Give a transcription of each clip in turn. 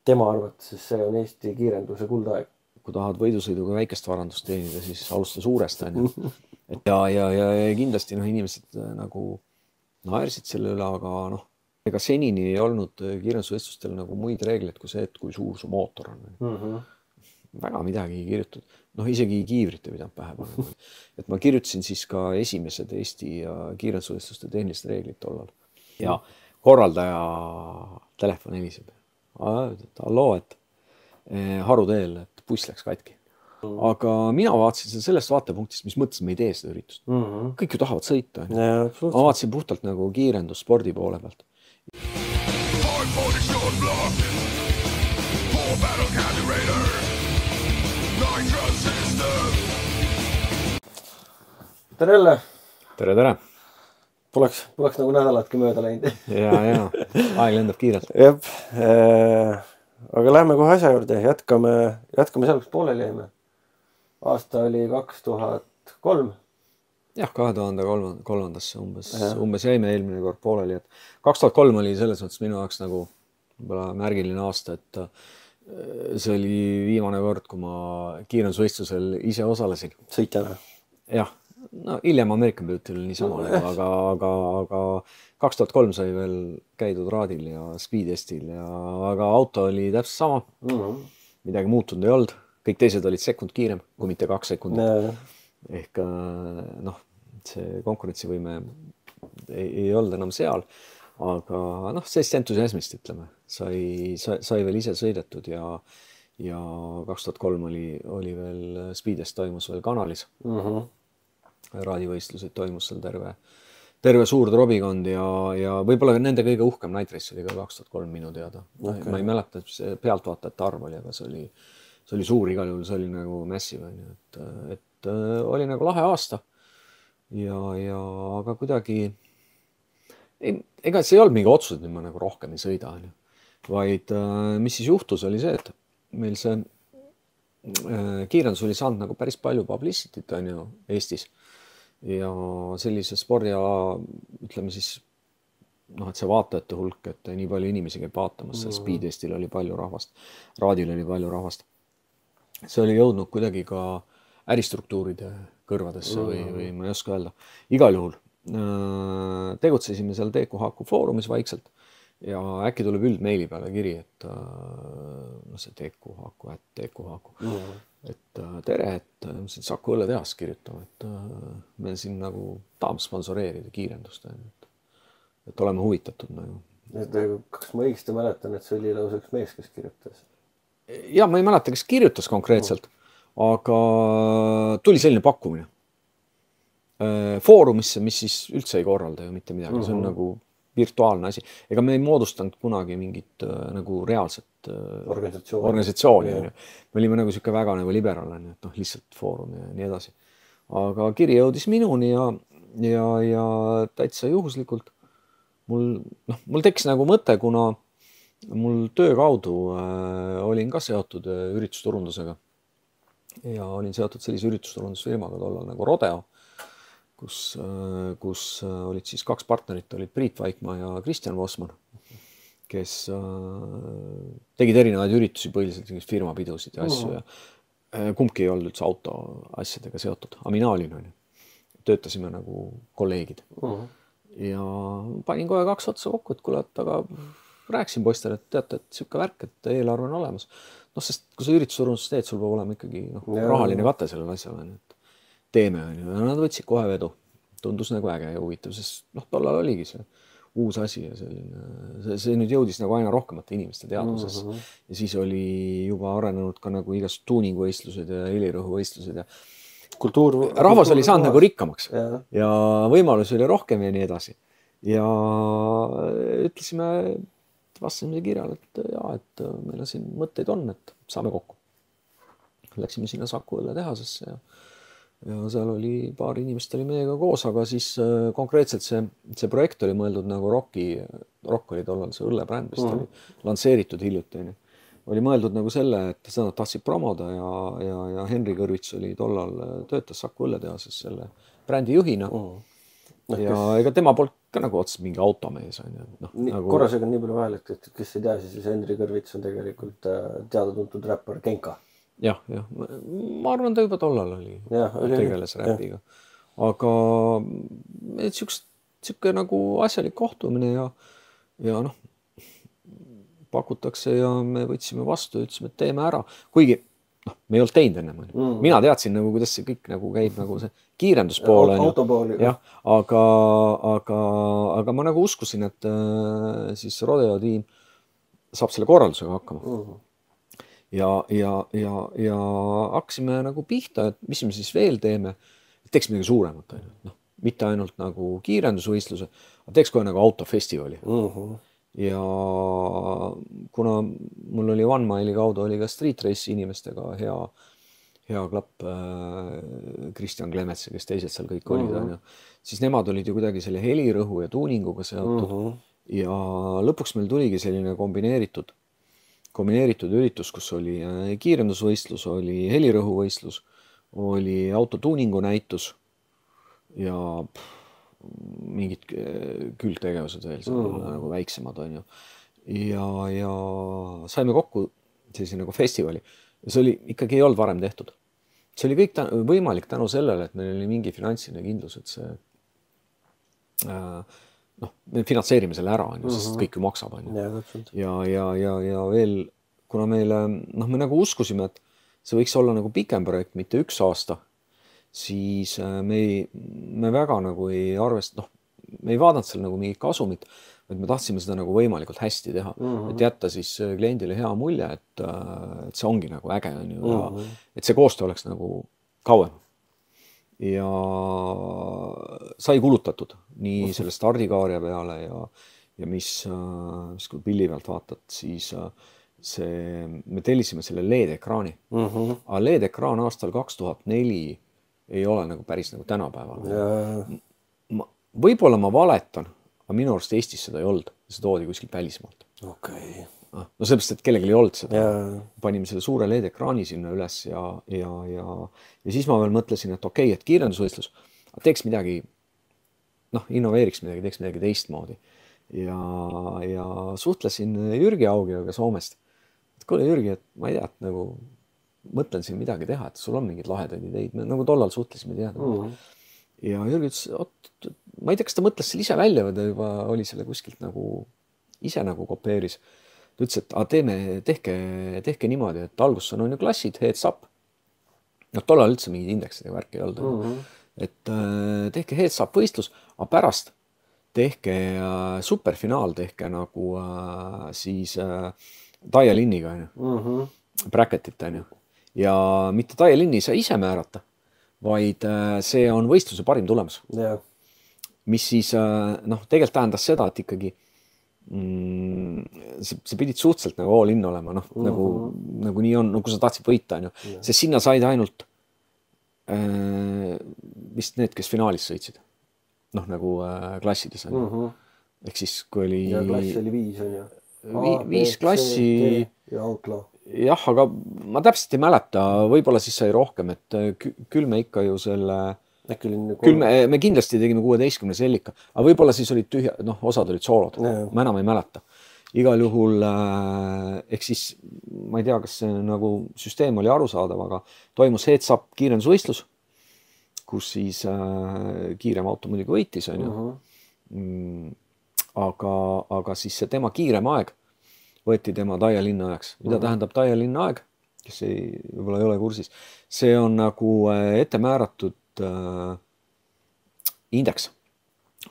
tema arvates see on Eesti kiirenduse kuldaeg. Kui tahad võidusõiduga väikest varandust teenida, siis alusta suurest. Ja kindlasti inimesed nagu naersid selle üle, aga ega senini ei olnud kiirendusvõistlustel nagu muid reegleid kui see, et kui suur su mootor on. Väga midagi ei kirjutatud. Isegi kiivrit ei pidanud pähe panema. Et ma kirjutasin siis ka esimesed Eesti kiirendusvõistluste tehnilised reeglid tollal. Ja korraldaja telefon heliseb. Halloo, et Haruteel, et buss läks katki. Aga mina vaatasin sellest vaatepunktist, mis mõtlesin, me ei tee seda üritust. Kõik ju tahavad sõita. Ma vaatasin puhtalt nagu kiirendus spordi poole pealt. Tere jälle! Tere! Poleks nagu nädalatki mööda läinud. Ja. Aeg lendab kiirelt. Jep. Aga lähme kohe asja juurde. Jätkame seal, kus pooleli jäime. Aasta oli 2003. Jah, 2003-ndasse umbes jäime eelmine kord pooleli. 2003 oli selles mõttes minu jaoks nagu märgiline aasta, et see oli viimane kord, kui ma kiirendusvõistlusel ise osalesin. Sõitjana? Jah. Hiljem American Beauty oli niisama, aga 2003 sai veel käidud raadil ja speedestil, aga auto oli täpselt sama. Midagi muutunud ei olnud. Kõik teised olid sekund kiirem, kui mitte 2 sekundit. Ehk see konkurentsivõime ei olnud enam seal, aga sellist entusiasmist, ütleme, sai veel ise sõidetud ja 2003 oli veel speedest toimus veel kanalis. Raadivõistlused toimus seal terve suur trobikond ja võib-olla nende kõige uhkem Night Race oli ka 2003 minu teada. Ma ei mäleta, et pealtvaatajate arv oli, aga see oli suur igal juhul, see oli nagu massive, et oli nagu lahe aasta aga kuidagi ega see ei olnud mingi otsus, et ma nagu rohkem ei sõida, vaid mis siis juhtus, oli see, et meil see kiirendus oli saanud nagu päris palju publicity't Eestis ja sellise spordiala, ütleme siis, et see vaatajate hulk, et nii palju inimesi käib vaatamas, Speedestil oli palju rahvast, raadil oli palju rahvast. See oli jõudnud kuidagi ka äristruktuuride kõrvadesse või ma ei oska öelda. Igal juhul tegutsesime seal TQHQ foorumis vaikselt ja äkki tuleb üldmeili peale kiri, et see TQHQ, et tere, et Saku õlletehas kirjutama, et me siin nagu tahame sponsoreerida kiirendust, et oleme huvitatud nagu. Kas ma õigesti mäletan, et see oli lausa üks mees, kes kirjutas? Ja ma ei mäleta, kes kirjutas konkreetselt, aga tuli selline pakkumine foorumisse, mis siis üldse ei korralda ju mitte midagi, see on nagu virtuaalne asi. Ega me ei moodustanud kunagi mingit nagu reaalset organisatsiooni. Me olime nagu siuke väga nagu liberaalne, et lihtsalt foorum ja nii edasi. Aga kiri jõudis minuni ja täitsa juhuslikult mul tekkis nagu mõte, kuna mul töö kaudu olin ka seotud üritusturundusega ja olin seotud sellise üritusturundusfirmaga tollal nagu Rodeo, kus olid siis 2 partnerit, olid Priit Vaikmaa ja Kristjan Vossmann, kes tegid erinevaid üritusi, põhiliselt firmapidusid ja asju ja kumbki ei olnud üldse auto asjadega seotud, aga mina olin, töötasime nagu kolleegid ja panin kohe 2 otsa kokku, et kuule, aga rääkisin poistele, et teate, et siuke värk, et eelarve on olemas. Sest kui sa üritusturundust teed, sul peab olema ikkagi rahaline kate sellele asjale, et teeme, ja nad võtsid kohe vedu. Tundus nagu äge ja huvitav, sest tollal oligi see uus asi ja selline, see nüüd jõudis nagu aina rohkemate inimeste teadvuses. Ja siis oli juba arenenud ka nagu igast tuuninguvõistlused ja helirõhuvõistlused ja rahvas oli saanud nagu rikkamaks ja võimalusi oli rohkem ja nii edasi. Ja ütlesime, vastasime kirjale, et meil on siin mõtteid on, et saame kokku. Läksime sinna Saku õlletehasesse ja seal oli paar inimest oli meiega koos, aga siis konkreetselt see projekt oli mõeldud nagu Rock oli tollal see õllebränd, mis oli lansseeritud hiljuti. Oli mõeldud nagu selle, et seda tahtsid promoda ja Henri Kõrvits oli tollal töötas Saku õlletehases selle brändi juhina. Ja ega tema poolt ka nagu otseselt mingi automees on ju. Nagu... Korra segan nii palju vahel, et kes ei tea, siis Henri Kõrvits on tegelikult teada-tuntud räppar Genka. Jah. Ma arvan, ta juba tollal oli. Tegeles räpiga. Aga siuke nagu asjalik kohtumine ja noh, pakutakse ja me võtsime vastu ja ütlesime, et teeme ära. Kuigi me ei olnud teinud ennem. Mina teadsin nagu, kuidas see kõik nagu käib nagu see kiirenduspool. Autopool. Jah, aga ma nagu uskusin, et siis Rodeo tiim saab selle korraldusega hakkama. Ja hakkasime nagu pihta, et mis me siis veel teeme. Teeks midagi suuremat. Mitte ainult nagu kiirendusvõistluse, aga teeks kohe nagu autofestivali. Ja kuna mul oli One Mile'i kaudu oli ka Street Race'i inimestega hea klapp Kristjan Klemetse, kes teised seal kõik olid, siis nemad olid ju kuidagi selle helirõhu ja tuuninguga seotud. Ja lõpuks meil tuligi selline kombineeritud üritus, kus oli kiirendusvõistlus, oli helirõhuvõistlus, oli autotuuningu näitus ja mingid külgtegevused veel nagu väiksemad on ju. Ja saime kokku sellise nagu festivali. Ja see oli ikkagi ei olnud varem tehtud. See oli kõik võimalik tänu sellele, et meil oli mingi finantsiline kindlus, et see me finantseerime selle ära, sest kõik ju maksab. Ja veel, kuna meile, me nagu uskusime, et see võiks olla nagu pikem projekt, mitte 1 aasta, siis me väga nagu ei arvesta, me ei vaadanud seal nagu mingit kasumit, vaid me tahtsime seda nagu võimalikult hästi teha, et jätta siis kliendile hea mulje, et see ongi nagu äge on ju, et see koostöö oleks nagu kauem. Ja sai kulutatud nii selle stardikaaria peale ja mis kui pilli pealt vaatad, siis me tellisime selle LED-ekraani. Aga LED-ekraan aastal 2004 ei ole nagu päris nagu tänapäeval. Võib-olla ma valetan, aga minu arust Eestis seda ei olnud. See toodi kuskilt välismaalt. Okay. No sellepärast, et kellelgi ei olnud seda. Panime selle suure LED-ekraani sinna üles ja siis ma veel mõtlesin, et okei, et kiirendusvõistlus, teeks midagi, innoveeriks midagi, teeks midagi teistmoodi. Ja suhtlesin Jürgi Augiaga Soomest. Et kuule Jürgi, et ma ei tea, et nagu mõtlen siin midagi teha, et sul on mingid lahedaid ideid. Me nagu tollal suhtlesime teada. Ja Jürgi ütles, ma ei tea, kas ta mõtles selle ise välja või ta juba oli selle kuskilt nagu ise nagu kopeeris. Ta ütles, et tehke niimoodi, et alguses on ju klassid, heads up. Tollal üldse mingid indeksid ja värk ei olnud. Et tehke heads up võistlus, aga pärast tehke superfinaal, tehke nagu siis Dial-Inniga, bracketit, ja mitte Dial-Inni ei saa ise määrata, vaid see on võistluse parim tulemus. Mis siis tegelikult tähendas seda, et ikkagi see pidid suhteliselt nagu all in olema, nagu nii on, kui sa tahtsid võita, sest sinna said ainult vist need, kes finaalis sõitsid. Nagu klassides on. Ehk siis, kui oli... Ja klass oli 5 on ju. 5 klassi... Ja Outlaw. Jah, aga ma täpselt ei mäleta, võib-olla siis sai rohkem, et küll me ikka ju selle... Küll me kindlasti tegime 16 sellika, aga võib-olla siis olid tühja, osad olid soolod. Ma enam ei mäleta. Igal juhul, ehk siis, ma ei tea, kas see nagu süsteem oli arusaadav, aga toimus heads up kiirendusvõistlus, kus siis kiirem auto muidugi võitis, on ju. Aga siis see tema kiirem aeg võeti tema Dial-Inna ajaks. Mida tähendab Dial-Inna aeg, kes võib-olla ei ole kursis? See on nagu ette määratud indeks.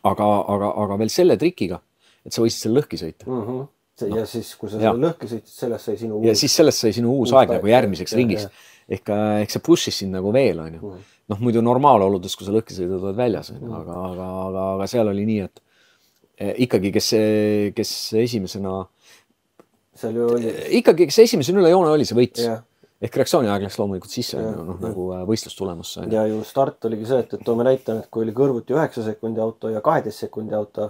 Aga veel selle trikiga, et sa võisid selle lõhki sõita. Ja siis, kui sa selle lõhki sõitsid, sellest sai sinu uus... Ja siis sellest sai sinu uus aeg nagu järgmiseks ringiks. Ehk see push'is sind nagu veel, on ju. Muidu normaaloludes, kui sa lõhki sõidad, oled väljas, aga seal oli nii, et ikkagi, kes esimesena... Ikkagi, kes esimesena üle joone oli, see võitis. Ehk reaktsiooni aeg läks loomulikult sisse nagu võistlustulemusse. Ja ju start oligi see, et toome näitame, et kui oli kõrvuti 9 sekundi auto ja 12 sekundi auto,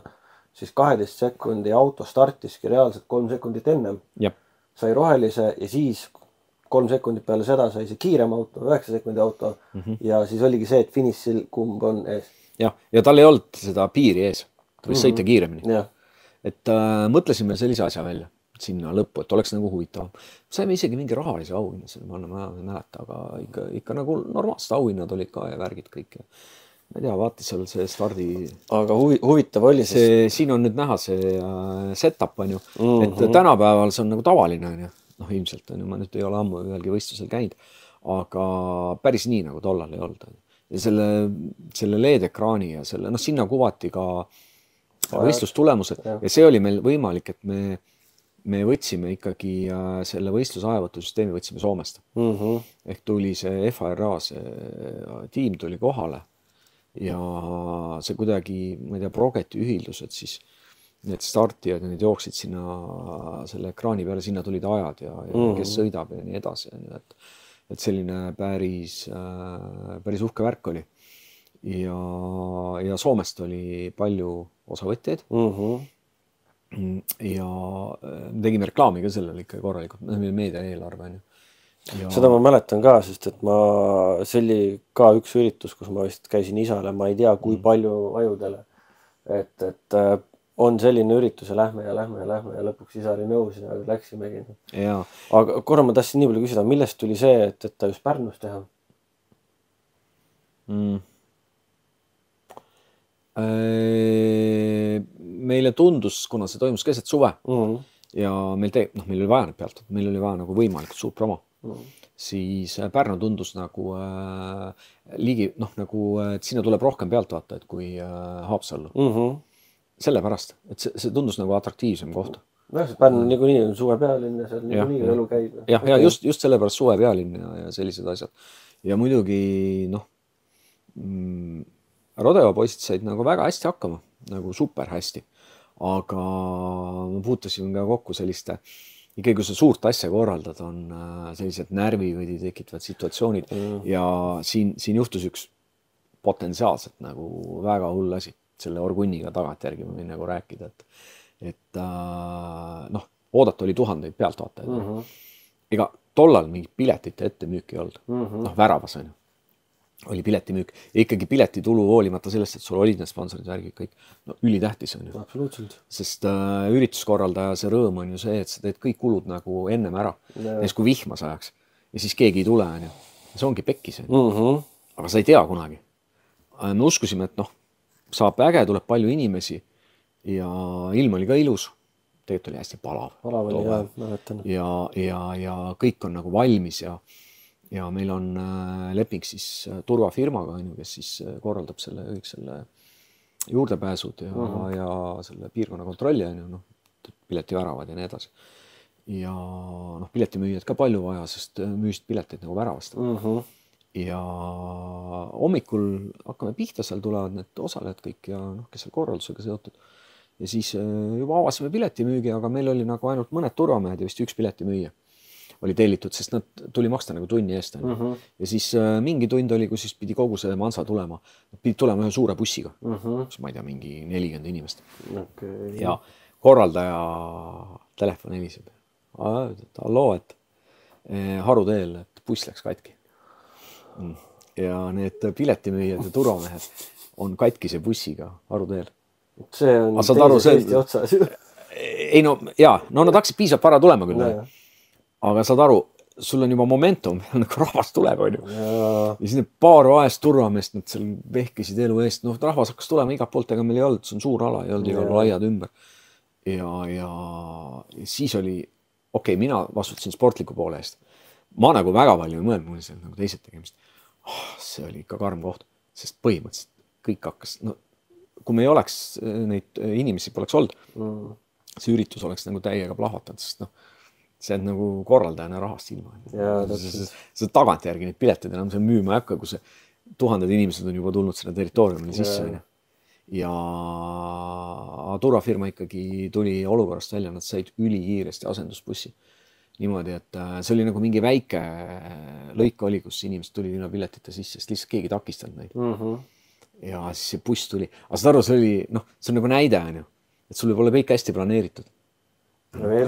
siis 12 sekundi auto startiski reaalselt 3 sekundit ennem. Sai rohelise ja siis 3 sekundit peale seda sai see kiirem auto, 9 sekundi auto ja siis oligi see, et finišil kumb on ees. Ja tal ei olnud seda piiri ees. ta võis sõita kiiremini. Et mõtlesime sellise asja välja sinna lõppu, et oleks nagu huvitav. Saime isegi mingi rahalise auhinna, ma ei mäleta, aga ikka nagu normaalsed auhinnad olid ka ja värgid kõik. Ma ei tea, vaati seal see stardi... Aga huvitav oli see... Siin on nüüd näha see setup, on ju. Et tänapäeval see on nagu tavaline, on ju. Noh, ilmselt on ju, ma nüüd ei ole ammu ühelgi võistlusel käinud, aga päris nii nagu tollal ei olnud. Ja selle LED-ekraani ja selle, noh, sinna kuvati ka võistlustulemused ja see oli meil võimalik, et me võtsime ikkagi selle võistluse ajavõtusüsteemi võtsime Soomest. Ehk tuli see FRA, see tiim tuli kohale ja see kuidagi, ma ei tea, progeti ühildused siis need startijad ja need jooksid sinna selle ekraani peale, sinna tulid ajad ja kes sõidab ja nii edasi. Et selline päris uhke värk oli. Ja Soomest oli palju osavõtjaid. Ja tegime reklaami ka sellele ikka korralikult, meedia eelarve. Seda ma mäletan ka, sest et see oli ka üks üritus, kus ma vist käisin isale, ma ei tea, kui palju ajudele. Et on selline üritus ja lähme ja lõpuks isa oli nõus ja läksimegi. Aga korra ma tahtsin nii palju küsida, millest tuli see, et ta just Pärnus teha? Meile tundus, kuna see toimus keset suve ja meil oli vaja need pealt, meil oli vaja nagu võimalikult suur promo, siis Pärnu tundus nagu ligi, nagu, et sinna tuleb rohkem pealtvaatajaid kui Haapsallu. Sellepärast, et see tundus nagu atraktiivsem koht. Pärnu niikuinii on suve pealinn ja seal niikuinii elu käib. Ja just sellepärast suve pealinn ja sellised asjad. Ja muidugi, Rodeo poisid said nagu väga hästi hakkama, nagu super hästi. Aga ma puutusin ka kokku selliste, ikkagi kui sa suurt asja korraldad, on sellised närvi või tekitavad situatsioonid ja siin juhtus üks potentsiaalselt nagu väga hull asi. Selle Orgunniga tagantjärgi ma võin nagu rääkida, et oodata oli 1000 pealtvaatajaid. Ega tollal mingit piletite ettemüüki ei olnud. Väravas on ju. Oli piletimüük. Ja ikkagi piletitulu hoolimata sellest, et sul olid need sponsorid värgid kõik. Ülitähtis on ju. Absoluutselt. Sest ürituskorraldaja see rõõm on ju see, et sa teed kõik kulud nagu ennem ära. Näes kui vihma sajaks. Ja siis keegi ei tule on ju. See ongi pekkis. Aga sa ei tea kunagi. Me uskusime, et saab äge, tuleb palju inimesi ja ilm oli ka ilus. Tegelikult oli hästi palav. Palav oli, jah, mäletan. Ja kõik on nagu valmis ja meil on leping siis turvafirmaga, kes siis korraldab kõik selle juurdepääsud ja selle piirkonna kontrolli, piletiväravad ja nii edasi. Ja piletimüüjad ka palju vaja, sest müüsid pileteid nagu väravast. Ja hommikul hakkame pihta, seal tulevad need osalejad kõik ja kes seal korraldusega seotud. Ja siis juba avasime piletimüügi, aga meil oli nagu ainult mõned turvamehed ja vist üks piletimüüja oli tellitud, sest nad tuli maksta nagu tunni eest. Ja siis mingi tund oli, kus siis pidi kogu see mansa tulema. Pidi tulema ühe suure bussiga. Ma ei tea, mingi 40 inimest. Ja korraldaja telefon heliseb. Halloo, et Haruteel, et buss läks katki. Ja need piletimüüjad ja turvamehed on katkise bussiga Haruteel. See on teise Eesti otsas. Ei nad hakkasid piisab vara tulema küll. Aga saad aru, sul on juba momentum, nagu rahvas tuleb, on ju. Ja siis need paar vaest turvameest, nad seal vehkisid elu eest. Rahvas hakkas tulema igalt poolt, ega meil ei olnud, see on suur ala, ei olnud igal laiad ümber. Ja siis oli, mina vastutasin sportliku poole eest. Ma nagu väga palju ei mõelnud, mul seal nagu teised tegemist. See oli ikka karm koht, sest põhimõtteliselt kõik hakkas, kui me ei oleks, neid inimesi poleks olnud, see üritus oleks nagu täiega plahvatanud, sest see on nagu korraldajana rahast ilma. See tagantjärgi neid pileteid enam see müüma ei hakka, kui see 1000 inimesed on juba tulnud selle territooriumile sisse. Ja turvafirma ikkagi tuli olukorrast välja, nad said ülikiiresti asendusbussi. Niimoodi, et see oli nagu mingi väike lõik oli, kus inimesed tuli ilma piletita sisse, sest lihtsalt keegi takistanud neid. Ja siis see buss tuli. Aga seda aru, see on nagu näide, et sul võib olla kõik hästi planeeritud.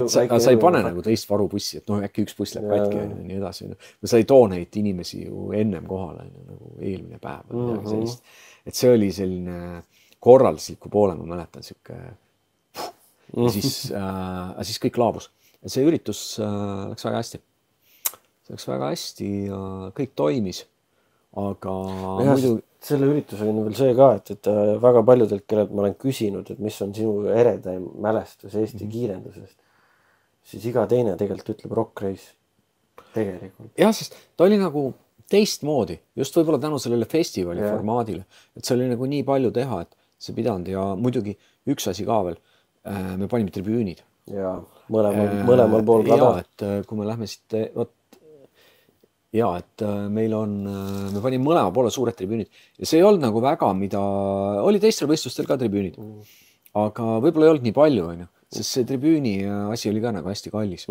Sa ei pane nagu teist varubussi, et äkki üks buss läheb katki ja nii edasi. Sa ei too neid inimesi ju ennem kohale, nagu eelmine päev. Et see oli selline korraldusliku poole, ma mäletan siuke ja siis kõik laabus. See üritus läks väga hästi. See läks väga hästi ja kõik toimis, aga muidu... Selle üritusega on veel see ka, et väga paljudelt, kellelt ma olen küsinud, et mis on sinu eredaim mälestus Eesti kiirendusest, siis iga teine tegelikult ütleb Rock Race. Tegelikult. Jah, sest ta oli nagu teistmoodi, just võib-olla tänu sellele festivali formaadile, et see oli nagu nii palju teha, et see pidanud ja muidugi üks asi ka veel, me panime tribüünid. Ja mõlemal pool kada. Ja, et kui me lähme siit, et meil on, me panime mõlema poole suured tribüünid ja see ei olnud nagu väga, mida oli teistel võistlustel ka tribüünid, aga võib-olla ei olnud nii palju, sest see tribüüni asi oli ka nagu hästi kallis.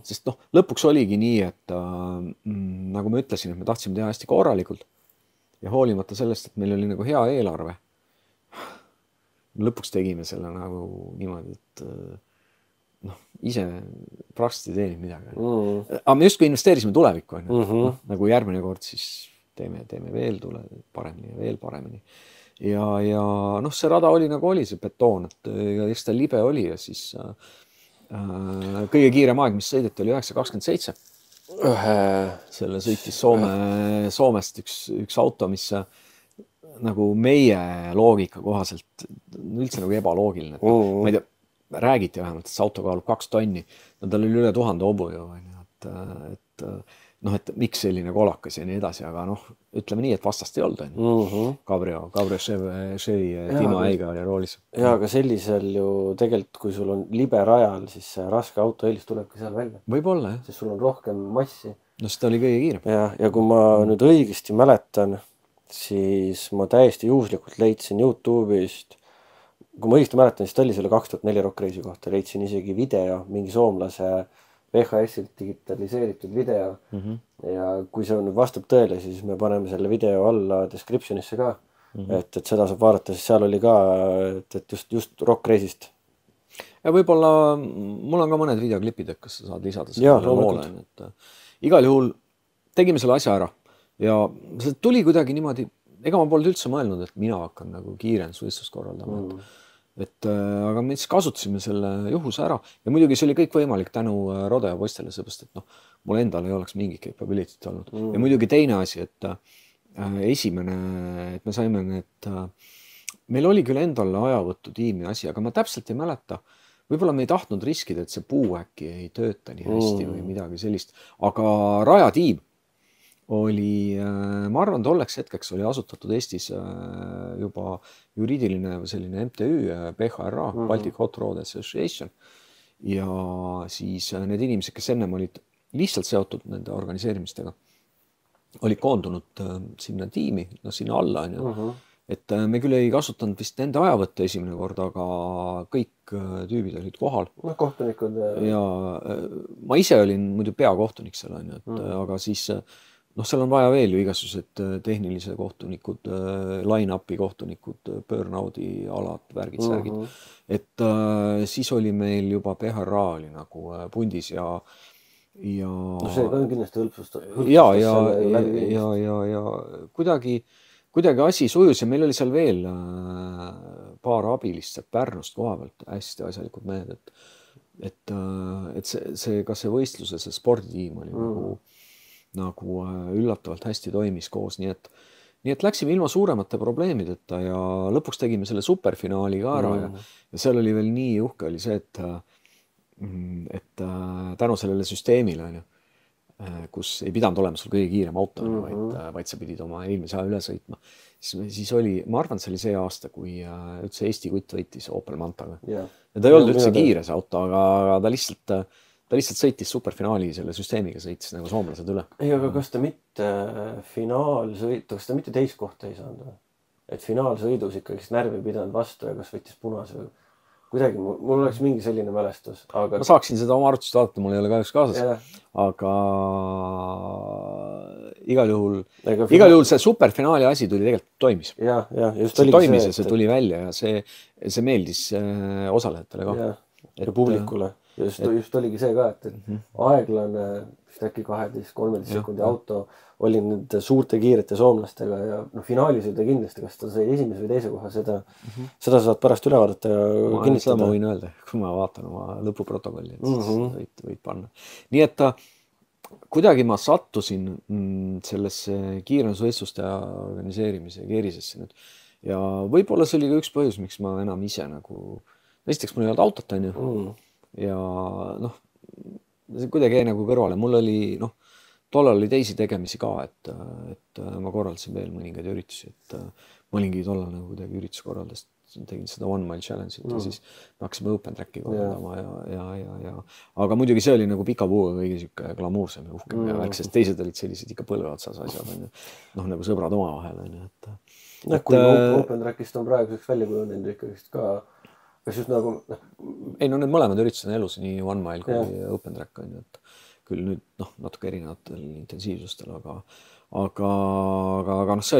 Sest lõpuks oligi nii, et nagu ma ütlesin, et me tahtsime teha hästi korralikult ja hoolimata sellest, et meil oli nagu hea eelarve. Lõpuks tegime selle nagu niimoodi, et ise praktiliselt ei teinud midagi. Aga me justkui investeerisime tulevikku. Nagu järgmine kord siis teeme veel paremini ja veel paremini. Ja see rada oli nagu oli, see betoon, et eks ta libe oli ja siis kõige kiirem aeg, mis sõideti, oli 9.27. Selle sõitis Soomest üks auto, mis nagu meie loogika kohaselt üldse nagu ebaloogiline. Ma ei tea, räägiti vähemalt, et see auto kaalub 2 tonni. Tal oli üle 1000 hobu ju, et miks selline kolakas ja nii edasi, aga ütleme nii, et vastast ei olnud. Cabrio Chevy Timo Eiga oli roolis. Ja, aga sellisel ju tegelikult, kui sul on libe rajal, siis raske auto eelis tuleb ka seal välja. Võib-olla, jah. Sest sul on rohkem massi. Sest ta oli kõige kiirem. Ja kui ma nüüd õigesti mäletan, siis ma täiesti juhuslikult leidsin YouTube'ist, kui ma õigesti mäletan, siis ta oli selle 2004 Rock Race'i kohta, leidsin isegi video, mingi soomlase VHS-ilt digitaliseeritud video ja kui see nüüd vastab tõele, siis me paneme selle video alla descriptionisse ka, et seda saab vaadata, siis seal oli ka, et just Rock Race'ist. Ja võib-olla mul on ka mõned videoklipid, kas sa saad lisada selle loole. Igal juhul tegime selle asja ära ja see tuli kuidagi niimoodi, ega ma polnud üldse mõelnud, et mina hakkan nagu kiirendusvõistlust korraldama. Aga me siis kasutasime selle juhuse ära ja muidugi see oli kõik võimalik tänu Rodeo poistele, seepärast, et mul endal ei oleks mingit capability't olnud. Ja muidugi teine asi, et esimene, et me saime need, meil oli küll endal ajavõttu tiimi asi, aga ma täpselt ei mäleta, võib-olla me ei tahtnud riskida, et see puu äkki ei tööta nii hästi või midagi sellist, aga rajatiim oli, ma arvan, tolleks hetkeks oli asutatud Eestis juba juriidiline selline MTÜ, PHRA, Baltic Hot Road Association. Ja siis need inimesed, kes ennem olid lihtsalt seotud nende organiseerimistega, olid koondunud sinna tiimi, sinna alla. Et me küll ei kasutanud vist nende ajavõtte esimene kord, aga kõik tüübid olid kohal. Kohtunikud. Ja ma ise olin muidu peakohtunik seal, aga siis seal on vaja veel ju igasugused tehnilise kohtunikud, line-upi kohtunikud, burnout'i alad, värgid, särgid. Et siis oli meil juba PHRA oli nagu pundis ja see on kindlasti hõlpsustas. Ja kuidagi asi sujus ja meil oli seal veel paar abilist Pärnust koha pealt hästi asjalikud mehed, et see, kas see võistluse, see sporditiim oli nagu üllatavalt hästi toimis koos, nii et läksime ilma suuremate probleemideta ja lõpuks tegime selle superfinaali ka ära ja seal oli veel nii uhke oli see, et tänu sellele süsteemile, kus ei pidanud olema sul kõige kiirem auto, vaid sa pidid oma eelmise aja üle sõitma, siis oli, ma arvan, see oli see aasta, kui üldse Eesti kutt võitis Opel Mantaga. Ja ta ei olnud üldse kiire see auto, aga ta lihtsalt sõitis superfinaali selle süsteemiga, sõitis nagu soomlased üle. Ei, aga kas ta mitte finaalsõitu, kas ta mitte teist kohta ei saanud? Et finaalsõidus ikkagi närvi pidanud vastu ja kas võttis punase või kuidagi, mul oleks mingi selline mälestus. Ma saaksin seda oma arvutust vaadata, mul ei ole kahjuks kaasas, aga igal juhul see superfinaali asi tuli tegelikult toimis. See toimis ja see tuli välja ja see meeldis osalejatele ka. Ja publikule. just oligi see ka, et aeglane, vist äkki 12-13 sekundi auto oli nende suurte kiirete soomlastega ja finaalis oli ta kindlasti, kas ta sai esimese või teise koha, seda saad pärast üle vaadata ja kinnitada. Ma võin öelda, kui ma vaatan oma lõpuprotokolli, et siis võid panna. Nii et kuidagi ma sattusin sellesse kiirendusvõistluste organiseerimise keerisesse nüüd. Ja võib-olla see oli ka üks põhjus, miks ma enam ise nagu, esiteks mul ei olnud autot, on ju. Ja kuidagi jäi nagu kõrvale. Mul oli, tollal oli teisi tegemisi ka, et ma korraldasin veel mõningaid üritusi, et ma olingi tollal nagu kuidagi ürituse korraldast, tegin seda One Mile Challenge'it ja siis me hakkasime Open Tracki korraldama ja aga muidugi see oli nagu pika puuga kõige siuke glamuursem ja uhkem ja värk, sest teised olid sellised ikka põlve otsas asjad, on ju. Nagu sõbrad oma vahel, on ju, et kui Open Trackist on praeguseks välja kujunenud ikkagi ka, kas just nagu ei, need mõlemad üritused on elus, nii One Mile kui Open Track, on ju, et küll nüüd natuke erinevatel intensiivsustel, aga see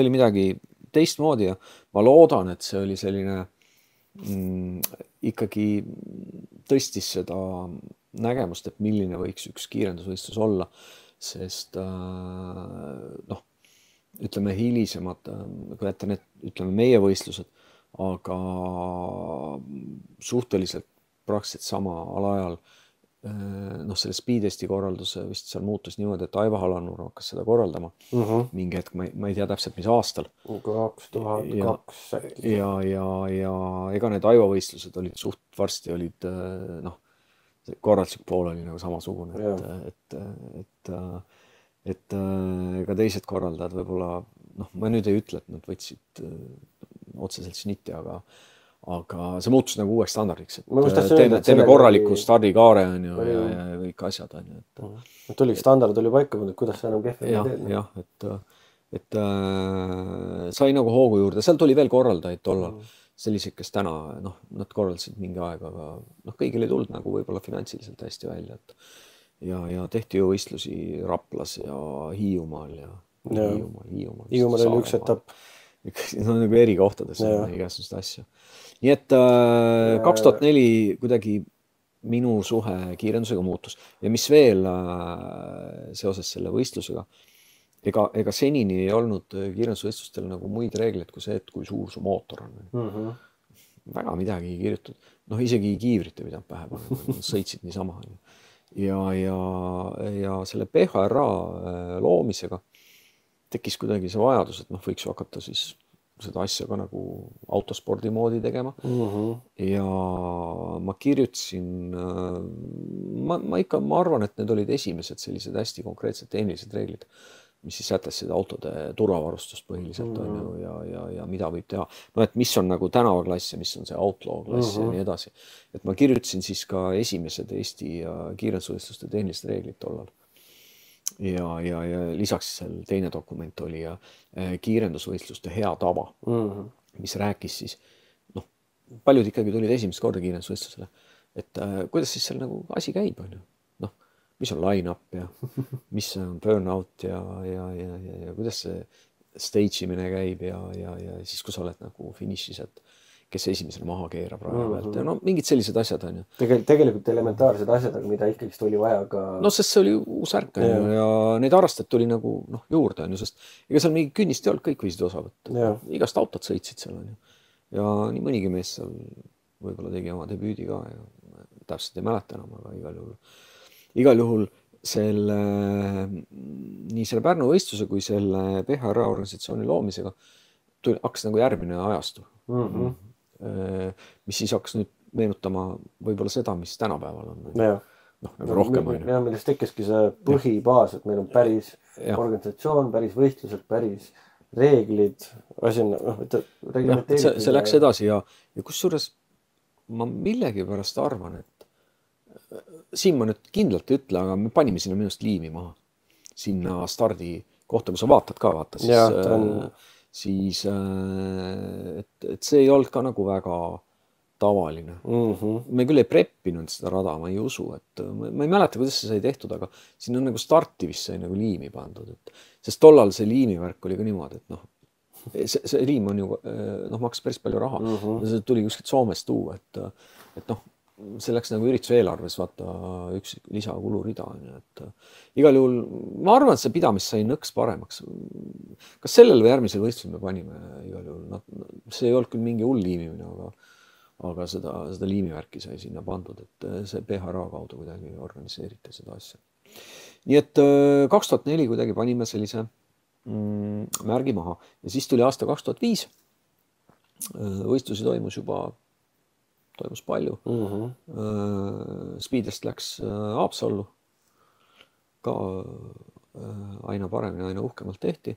oli midagi teistmoodi ja ma loodan, et see oli selline ikkagi tõstis seda nägemust, et milline võiks üks kiirendusvõistlus olla, sest ütleme hilisemad, kui ette need, ütleme meie võistlused, aga suhteliselt praktiliselt sama alajal selle Speedesti korralduse vist seal muutus niimoodi, et Aivo Halanur hakkas seda korraldama mingi hetk, ma ei tea täpselt, mis aastal. 2002. Ja ega need Aivo võistlused olid suht varsti olid, korralduslik pool oli nagu samasugune, et ega teised korraldajad võib-olla, ma nüüd ei ütle, et nad võtsid otseselt snitti, aga see muutus nagu uueks standardiks, et teeme korraliku stardikaare on ju ja kõik asjad on ju. Et oligi standard oli paika, kuidas sa enam kehvem teed? Jah, et sai nagu hoogu juurde. Seal tuli veel korraldajaid tollal, sellised, kes täna, nad korraldasid mingi aeg, aga kõigil ei tulnud nagu võib-olla finantsiliselt hästi välja. Ja tehti ju võistlusi Raplas ja Hiiumaal ja Hiiumaal oli üks etapp. Nagu eri kohtades igasugust asju. Nii et 2004 kuidagi minu suhe kiirendusega muutus. Ja mis veel seoses selle võistlusega, ega senini ei olnud kiirendusvõistlustel nagu muid reegleid kui see, et kui suur su mootor on. Väga midagi ei kirjutatud. Isegi kiivrit ei pidanud pähe panema, sõitsid niisama. Ja selle PHRA loomisega tekkis kuidagi see vajadus, et võiks ju hakata siis seda asja ka nagu autospordi moodi tegema. Ja ma kirjutasin, ma arvan, et need olid esimesed sellised hästi konkreetsed tehnilised reeglid, mis siis sätestasid autode turvavarustust põhiliselt on ju ja mida võib teha. Et mis on nagu tänavaklass ja mis on see outlaw klass ja nii edasi. Et ma kirjutasin siis ka esimesed Eesti kiirendusvõistluste tehnilised reeglid tollal. Ja lisaks seal teine dokument oli kiirendusvõistluste hea tava, mis rääkis siis, paljud ikkagi tulid esimest korda kiirendusvõistlusele, et kuidas siis seal nagu asi käib, on ju, mis on line-up ja mis on burnout ja kuidas see stage imine käib ja siis, kui sa oled nagu finišis, et kes esimesele maha keerab raja pealt ja mingid sellised asjad on ju. Tegelikult elementaarsed asjad, aga mida ikkagi oli vaja ka... Sest see oli uus ärk ja neid harrastajad tuli nagu juurde on ju, sest ega seal mingi künnist ei olnud, kõik võisid osa võtta. Igast autot sõitsid seal on ju. Ja nii mõnigi mees seal võib-olla tegi oma debüüdi ka ja täpselt ei mäleta enam, aga igal juhul nii selle Pärnu võistluse kui selle PHRA organisatsiooni loomisega hakkas nagu järgmine ajastu. Mis siis hakkas nüüd meenutama võib-olla seda, mis tänapäeval on. Nagu rohkem on. Ja millest tekkeski see põhibaas, et meil on päris organisatsioon, päris võistlused, päris reeglid, see läks edasi ja kusjuures ma millegipärast arvan, et siin ma nüüd kindlalt ei ütle, aga me panime sinna minust liimi maha. Sinna stardi kohta, kui sa vaatad ka, siis et see ei olnud ka nagu väga tavaline. Me küll ei preppinud seda rada, ma ei usu, et ma ei mäleta, kuidas see sai tehtud, aga siin on nagu starti vist sai nagu liimi pandud, sest tollal see liimivärk oli ka niimoodi, et see liim on ju maksis päris palju raha. See tuli kuskilt Soomest tuua, et see läks nagu ürituse eelarves, vaata üks lisakulurida, et igal juhul ma arvan, et see pidamist sai nõks paremaks. Kas sellel või järgmisel võistlusel me panime igal juhul, see ei olnud küll mingi hull liimimine, aga seda liimivärki sai sinna pandud, et see PHRA kaudu kuidagi organiseeriti seda asja. Nii et 2004 kuidagi panime sellise märgi maha ja siis tuli aasta 2005. Võistlusi toimus palju. Speedest läks Haapsallu ka aina paremini, aina uhkemalt tehti.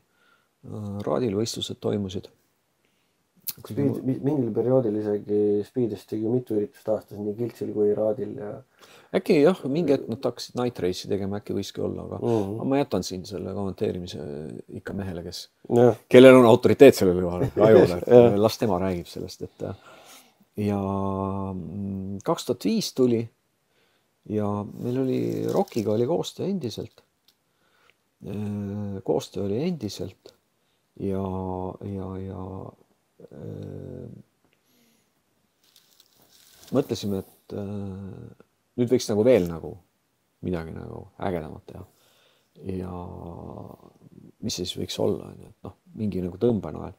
Raadil võistlused toimusid. Mingil perioodil isegi Speedest tegi mitu üritust aastas, nii Kiltsil kui Raadil. Ja... Äkki jah, mingi hetk nad hakkasid Night Race'i tegema, äkki võiski olla, aga ma jätan siin selle kommenteerimise ikka mehele, kellel on autoriteet sellele ajule, et las tema räägib sellest, et ja 2005 tuli ja meil oli Rockiga oli koostöö endiselt. Koostöö oli endiselt ja mõtlesime, et nüüd võiks nagu veel nagu midagi nagu ägedamat teha. Ja mis siis võiks olla, et mingi nagu tõmbenael.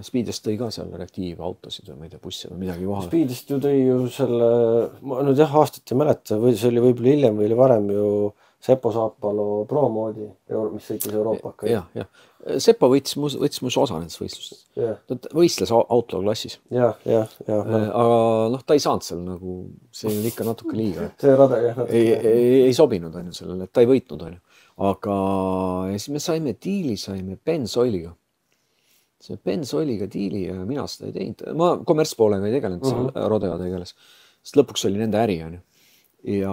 Speedest tõi ka seal reaktiivautosid või ma ei tea, busse või midagi vahel. Speedest ju tõi ju selle, ma nüüd jah aastat ei mäleta, või see oli võib-olla hiljem või oli varem ju Seppo Saapalo pro-moodi, mis sõitis Euroopaga. Jah. Seppo võttis mu osa nendest võistlustest. Ta võistles autoklassis. Aga ta ei saanud seal nagu, see oli ikka natuke liiga. See rada jah. Ei sobinud sellele, et ta ei võitnud. Aga siis me saime Benzoiliga. See Benzoiliga diili ja mina seda ei teinud. Ma kommertspoolega ei tegelenud, seal Rodeo tegeles. Sest lõpuks oli nende äri. Ja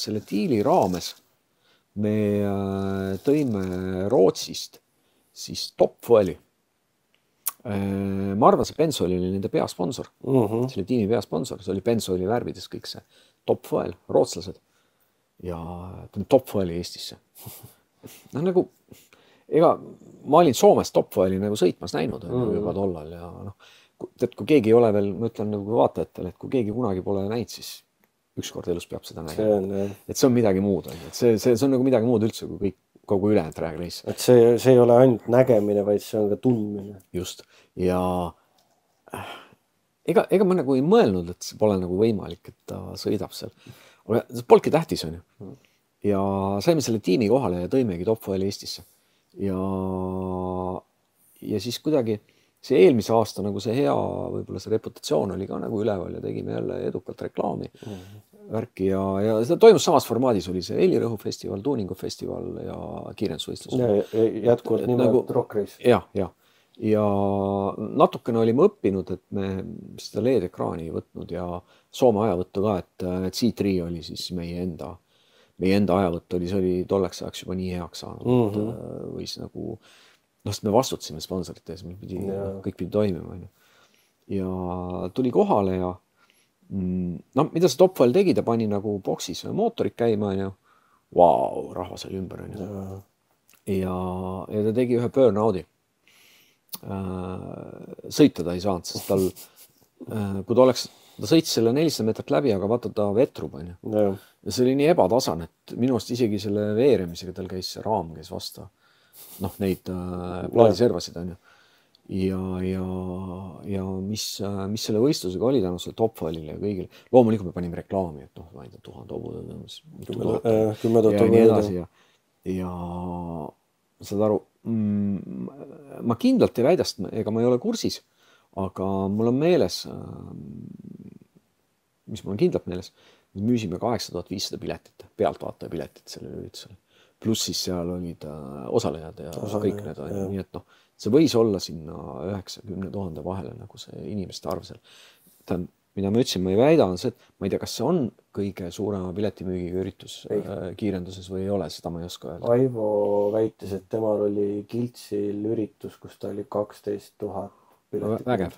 selle diili raames me tõime Rootsist siis Top Fueli. Ma arvan, see Benzoil oli nende peasponsor. Selle tiimi peasponsor. See oli Benzoili värvides kõik see Top Fuel, rootslased. Ja Top Fueli Eestisse. Nagu... Ega ma olin Soomes Top Fueli nagu sõitmas näinud juba tollal ja kui keegi ei ole veel, ma ütlen nagu vaatajatele, et kui keegi kunagi pole näinud, siis ükskord elus peab seda nägema. Et see on midagi muud. See on nagu midagi muud üldse kui kogu ülejäänud drag race. Et see ei ole ainult nägemine, vaid see on ka tundmine. Just. Ja ega ma nagu ei mõelnud, et see pole nagu võimalik, et ta sõidab seal. Aga see polnudki tähtis on ju. Ja saime selle tiimi kohale ja tõimegi Top Fueli Eestisse. Ja siis kuidagi see eelmise aasta nagu see hea, võib-olla see reputatsioon oli ka nagu üleval ja tegime jälle edukalt reklaami värki ja seda toimus samas formaadis, oli see Helirõhu festival, Tuuningu festival ja kiirendusvõistlus. Jätkuvalt nimelt Rock Race. Ja natukene olime õppinud, et me seda LED-ekraani ei võtnud ja Soome ajavõttu ka, et C3 oli siis meie enda ajavõtt oli, see oli tolleks ajaks juba nii heaks saanud, võis nagu, me vastutasime sponsorite ees, kõik pidi toimima. Ja tuli kohale ja mida see Top Fuel tegi, ta pani nagu boksis mootorid käima ja vau, rahvas oli ümber. Ja ta tegi ühe burnout'i. Sõita ta ei saanud, sest tal, kui ta sõitis selle 400 meetrit läbi, aga vaata ta vetrub. Ja see oli nii ebatasane, et minu arust isegi selle veeremisega tal käis see raam, käis vasta neid plaadiservasid. Ja mis selle võistlusega oli tänu selle Top Fuelile ja kõigile. Loomulikult me panime reklaami, et ma ei tea, 1000 hobud, 10 000 ja nii edasi. Ja saad aru, ma kindlalt ei väidast, ega ma ei ole kursis, aga mul on meeles, mis mul on kindlalt meeles, me müüsime 8500 piletit, pealtvaataja piletit sellele üritusele. Pluss siis seal olid osalejad ja kõik need. Nii et see võis olla sinna 90 000 vahele nagu see inimeste arv seal. Mida ma ütlesin, ma ei väida, on see, et ma ei tea, kas see on kõige suurema piletimüügiga üritus kiirenduses või ei ole, seda ma ei oska öelda. Aivo väitis, et temal oli Kiltsil üritus, kus ta oli 12 000 piletit. Vägev,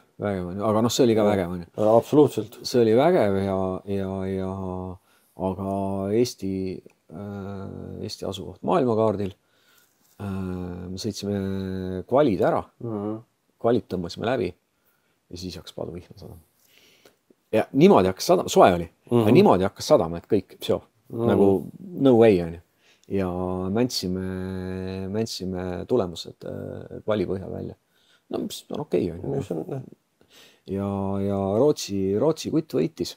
aga see oli ka vägev. Absoluutselt. See oli vägev aga Eesti asukoht maailmakaardil. Me sõitsime kvalid ära, kvalid tõmbasime läbi ja siis hakkas paduvihma sadama. ja niimoodi hakkas sadama, soe oli, ja niimoodi hakkas sadama, et kõik, nagu no way on ju. Ja mändsime tulemused kvali põhjal välja. No mis on okei on ju. Ja Rootsi kutt võitis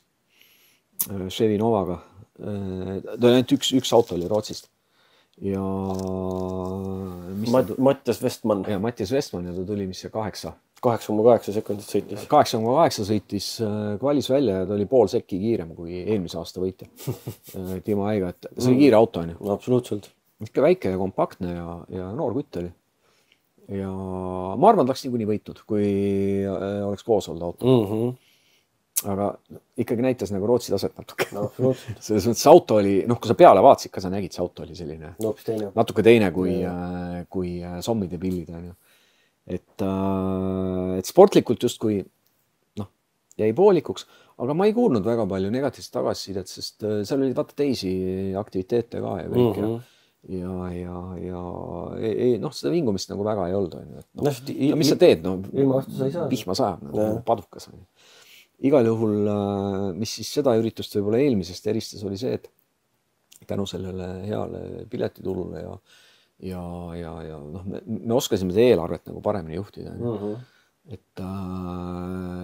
Chevy Novaga. Ta oli ainult üks auto oli Rootsist. Ja Mattias Westman. Ja Mattias Westman ja ta tuli mis see 8,8 sekundit sõitis. 8,8 sõitis kvalis välja ja ta oli pool sekki kiirem kui eelmise aasta võitja. Timo Aiga, et see oli kiire auto on ju. No, absoluutselt. Ikka väike ja kompaktne ja noor kutt oli. Ja ma arvan, et oleks niikuinii võitnud, kui oleks koos olnud auto. Aga ikkagi näitas nagu Rootsi taset natuke. No, absoluutselt. Selles mõttes auto oli, kui sa peale vaatasid, ka sa nägid, see auto oli selline natuke teine kui sommide pillid on ju. Et sportlikult justkui jäi poolikuks, aga ma ei kuulnud väga palju negatiivset tagasisidet, sest seal oli vaata teisi aktiviteete ka ja kõik ja seda vingumist nagu väga ei olnud. Mis sa teed? Vihma sajab, padukas on. Igal juhul, mis siis seda üritust võib-olla eelmisest eristas, oli see, et tänu sellele heale piletitulule ja me oskasime see eelarvet nagu paremini juhtida. Et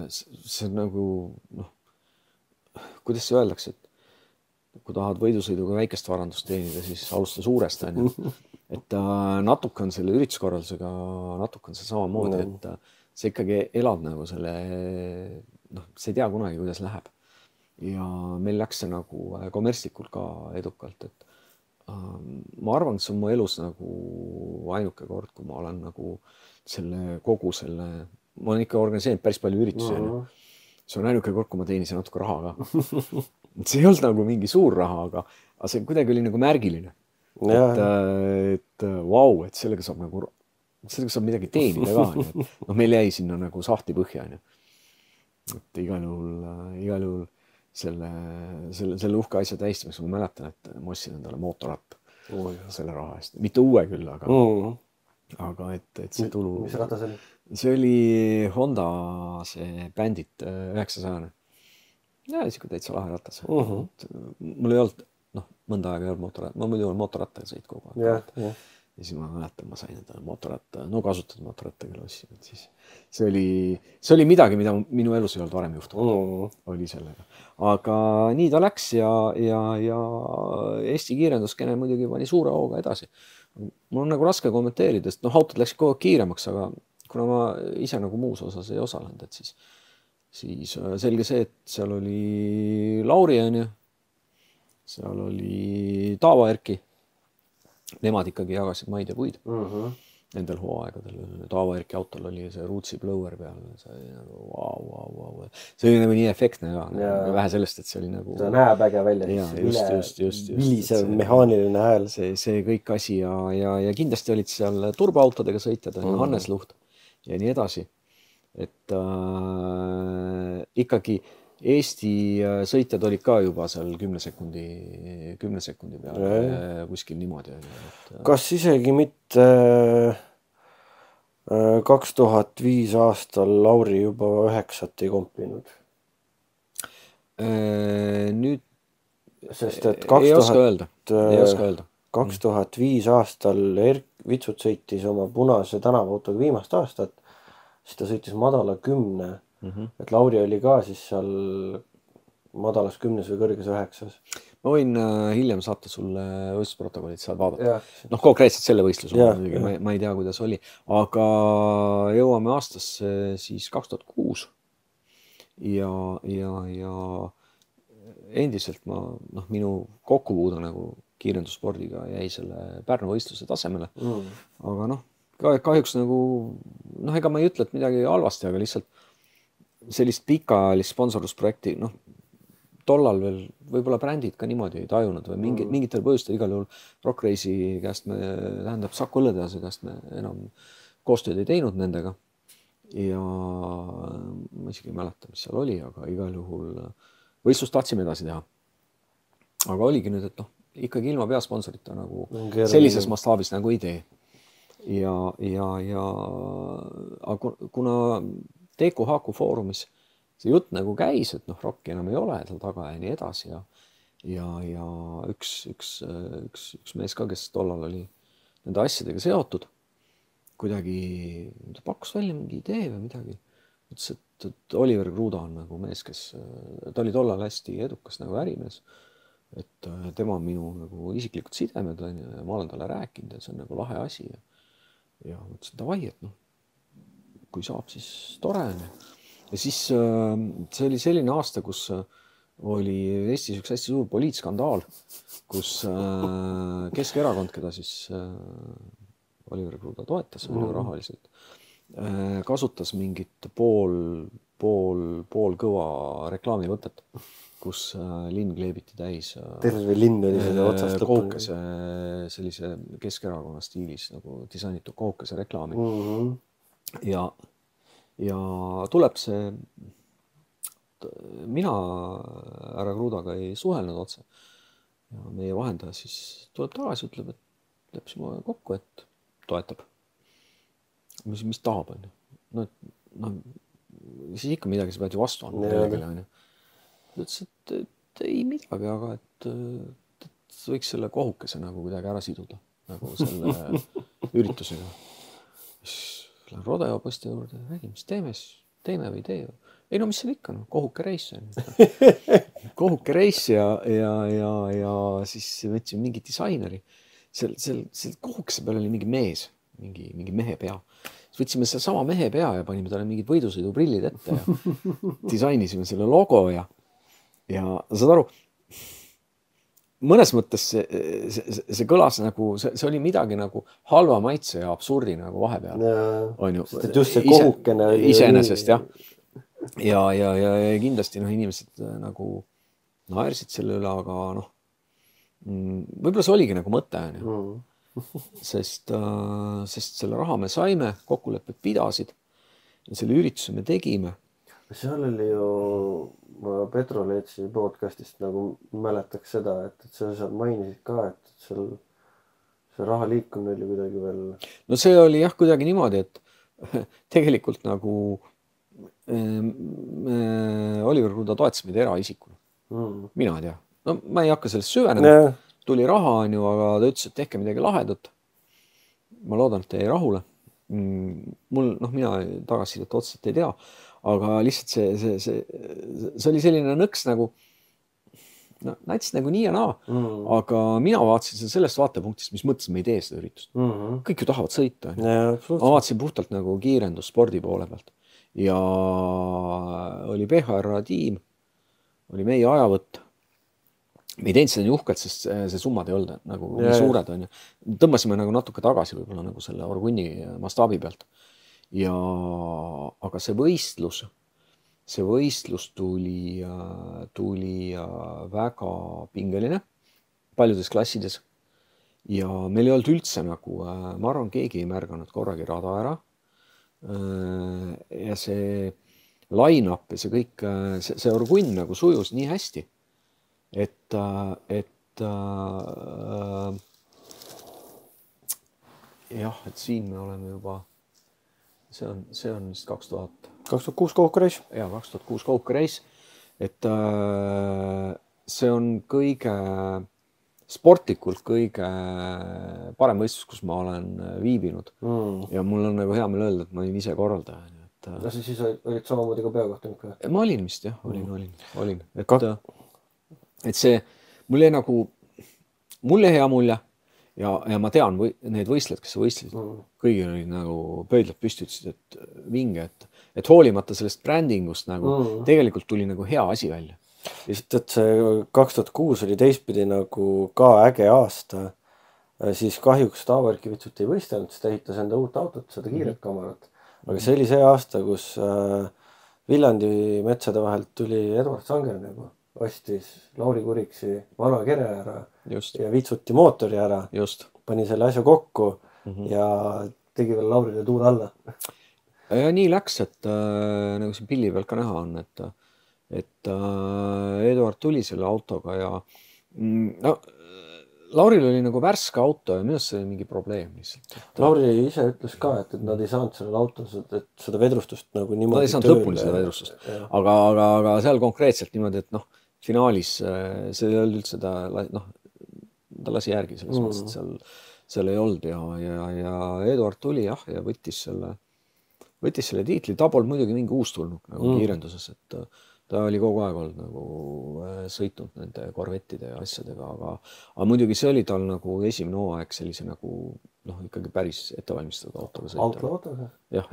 see nagu, kuidas see öeldakse, et kui tahad võidusõiduga väikest varandust teenida, siis alusta suurest. Et natuke on selle ürituskorraldusega, natuke on see samamoodi, et see ikkagi elab nagu selle, see ei tea kunagi, kuidas läheb. Ja meil läks see nagu kommertslikult ka edukalt, et ma arvan, et see on mu elus nagu ainuke kord, kui ma olen nagu ma olen ikka organiseerinud päris palju üritusi. See on ainuke kord, kui ma teenisin natuke raha ka. See ei olnud nagu mingi suur raha, aga see kuidagi oli nagu märgiline. Et vau, et sellega saab midagi teenida ka. Meil jäi sinna nagu sahti põhja. Et igal juhul selle uhke asja tähistamiseks ma mäletan, et ma ostsin endale mootorratta selle raha eest. Mitte uue küll, aga et see tulu... Mis ratas oli? See oli Honda see Bandit 900. Ja siuke täitsa lahe ratas. Mul ei olnud, mõnda aega ei olnud mootorratta. Ma muidu olen mootorrattaga sõit kogu aeg. Ja siis ma mäletan, ma sain endale mootorratta, kasutatud mootorratta küll ostsin. See oli midagi, mida minu elus ei olnud varem juhtunud. Oli sellega. Aga nii ta läks ja Eesti kiirenduskene muidugi pani suure hooga edasi. Mul on nagu raske kommenteerida, sest autod läks kogu kiiremaks, aga kuna ma ise nagu muus osas ei osalenud, et siis selge see, et seal oli Lauri on ju, seal oli Taavo Erki. Nemad ikkagi jagasid maid ja puid nendel hooaegadel. Taavo Erki autol oli see Rootsi blower peal. See oli nagu See oli nagu nii efektne ka. Vähe sellest, et see oli nagu... See näeb äge välja. Just. Vilisev mehaaniline hääl. See kõik asi ja kindlasti olid seal turboautodega sõitjad, Hannes Luht ja nii edasi. Et ikkagi Eesti sõitjad olid ka juba seal 10 sekundi peale kuskil niimoodi. Kas isegi mitte 2005 aastal Lauri juba 9 ei komplinud? Nüüd sest et ei oska öelda. 2005 aastal Vitsut sõitis oma punase tänavaautoga viimast aastat, siis ta sõitis madala 10. Et Lauri oli ka siis seal madalas 10 või kõrges 9. Ma võin hiljem saata sulle võistlusprotokollid, saad vaadata. Konkreetselt selle võistluse. Ma ei tea, kuidas oli. Aga jõuame aastasse siis 2006. Ja endiselt minu kokkupuude nagu kiirendusspordiga jäi selle Pärnu võistluse tasemele. Aga kahjuks nagu, ega ma ei ütle, et midagi halvasti, aga lihtsalt sellist pikaajalist sponsorlusprojekti, tollal veel võib-olla brändid ka niimoodi ei tajunud või mingitel põhjustel igal juhul Rock Race'i käest Saku Õlletehase käest me enam koostööd ei teinud nendega. Ja ma isegi ei mäleta, mis seal oli, aga igal juhul võistlust tahtsime edasi teha. Aga oligi nüüd, et ikkagi ilma peasponsorita nagu sellises mastaabis nagu ei tee. Ja kuna TQ Haaku foorumis see jutt nagu käis, et noh, Rocki enam ei ole seal taga ja nii edasi ja üks mees ka, kes tollal oli nende asjadega seotud, kuidagi ta pakkus välja mingi idee või midagi. Ütles, et Oliver Kruda on nagu mees, kes, ta oli tollal hästi edukas nagu ärimees, et tema on minu nagu isiklikud sidemed on ja ma olen talle rääkinud, et see on nagu lahe asi ja mõtlesin, davai, et noh, kui saab, siis tore on. Ja siis see oli selline aasta, kus oli Eestis üks hästi suur poliitskandaal, kus Keskerakond, keda siis Oliver Kruda toetas rahaliselt, kasutas mingit pool kõva reklaamivõtet, kus linn kleebiti täis. Terve linn oli selle otsast lõpuni. Kohukese sellise Keskerakonna stiilis nagu disainitud kohukese reklaami. Ja tuleb see, mina härra Krudaga ei suhelnud otse ja meie vahendaja siis tuleb tagasi, ütleb, et leppisime kokku, et toetab. Mis tahab, on ju. No, siis ikka midagi sa pead ju vastu andma kellelegi, on ju. Ütles, et ei midagi, aga et võiks selle kohukese nagu kuidagi ära siduda, nagu selle üritusega. Siis lähen Rodeo posti juurde, räägin, mis teeme või tee. Ei no, mis seal ikka, kohuke reis on. Kohuke reis ja siis võtsime mingi disaineri. Seal kohukese peal oli mingi mees, mingi mehe pea. Siis võtsime selle sama mehe pea ja panime talle mingid võidusõidu prillid ette ja disainisime selle logo ja saad aru, mõnes mõttes see kõlas nagu, see oli midagi nagu halva maitse ja absurdi nagu vahepeal. On ju, just see kohukene iseenesest, jah. Ja kindlasti inimesed nagu naersid selle üle, aga noh, võib-olla see oligi nagu mõte, on ju. Sest selle raha me saime, kokkulepped pidasid ja selle ürituse me tegime. Seal oli ju, ma Petro Leetsi podcastist nagu mäletaks seda, et sa mainisid ka, et seal see raha liikumine oli kuidagi veel. No see oli jah kuidagi niimoodi, et tegelikult nagu Oliver Kruda toetas meid eraisikuna. Mina ei tea. No ma ei hakka sellest süvenema. Tuli raha, on ju, aga ta ütles, et tehke midagi lahedat. Ma loodan, et ei rahule. Mina tagasisidet otseselt ei tea, aga lihtsalt see oli selline nõks nagu, näiteks nagu nii ja naa, aga mina vaatasin sellest vaatepunktist, mis mõtlesin, me ei tee seda üritust. Kõik ju tahavad sõita. Ma vaatasin puhtalt nagu kiirendus spordi poole pealt ja oli PHR tiim, oli meie ajavõtt. Me ei teinud seda nii uhkelt, sest see summad ei olnud nagu nii suured, on ju. Tõmbasime nagu natuke tagasi võib-olla nagu selle Orgunni mastaabi pealt. Aga see võistlus tuli väga pingeline paljudes klassides ja meil ei olnud üldse nagu, ma arvan, keegi ei märganud korragi rada ära ja see line-up ja see kõik, see Orgunn nagu sujus nii hästi, et jah, et siin me oleme juba, see on vist 2006 kohkureis. Ja 2006 kohkureis, et see on kõige sportlikult kõige parem võistlus, kus ma olen viibinud ja mul on nagu hea meel öelda, et ma olin ise korraldaja. Ja siis olid samamoodi ka peakohtunik või? Ma olin vist jah, olin. Et see, mul jäi hea mulje ja ma tean need võistlejad, kes võistlesid, kõigil olid nagu pöidlad püsti, ütlesid, et vinge, et hoolimata sellest brändingust nagu tegelikult tuli nagu hea asi välja. Lihtsalt, et see 2006 oli teistpidi nagu ka äge aasta, siis kahjuks Taaverki vitsut ei võistelnud, sest ta ehitas enda uut autot, seda kiiret kamarat. Aga see oli see aasta, kus Viljandi metsade vahelt tuli Edward Sanger nagu, ostis Lauri Kuriksi vana kere ära ja vitsuti mootori ära, pani selle asja kokku ja tegi veel Laurile tuul alla. Ja nii läks, et nagu siin pilli peal ka näha on, et Eduard tuli selle autoga ja Lauril oli nagu värske auto ja minu arust see oli mingi probleem lihtsalt. Lauri ise ütles ka, et nad ei saanud sellel autos, et seda vedrustust nagu niimoodi nad ei saanud lõpuni seda vedrustust. Aga seal konkreetselt niimoodi, et noh, finaalis see ei olnud üldse ta lasi järgi selles mõttes, et seal ei olnud ja Eduard tuli ja võttis selle tiitli. Ta polnud muidugi mingi uus tulnud nagu kiirenduses, et ta oli kogu aeg olnud nagu sõitnud nende korvettide ja asjadega, aga muidugi see oli tal nagu esimene hooaeg sellise nagu ikkagi päris ettevalmistatud autoga sõita. Autoga? Jah.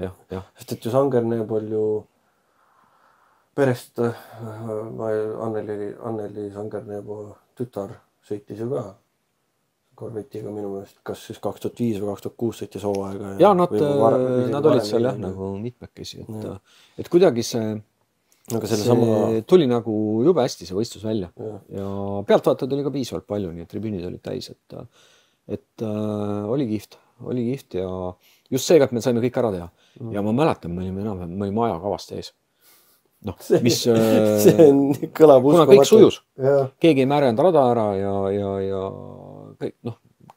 Sest et ju Sangerneebol ju perest Anneli Sangerneebo tütar sõitis ju ka korvetiga minu meelest, kas siis 2005 või 2006 sõitis hooaega. Ja nad olid seal jah nagu mitmekesi, et kuidagi see tuli nagu jube hästi see võistlus välja ja pealtvaatajad oli ka piisavalt palju, nii et tribüünid olid täis, et oli kihvt ja just seega, et me saime kõik ära teha ja ma mäletan, me olime ajakavast ees. See kõlab kuna kõik sujus, keegi ei märjanud rada ära ja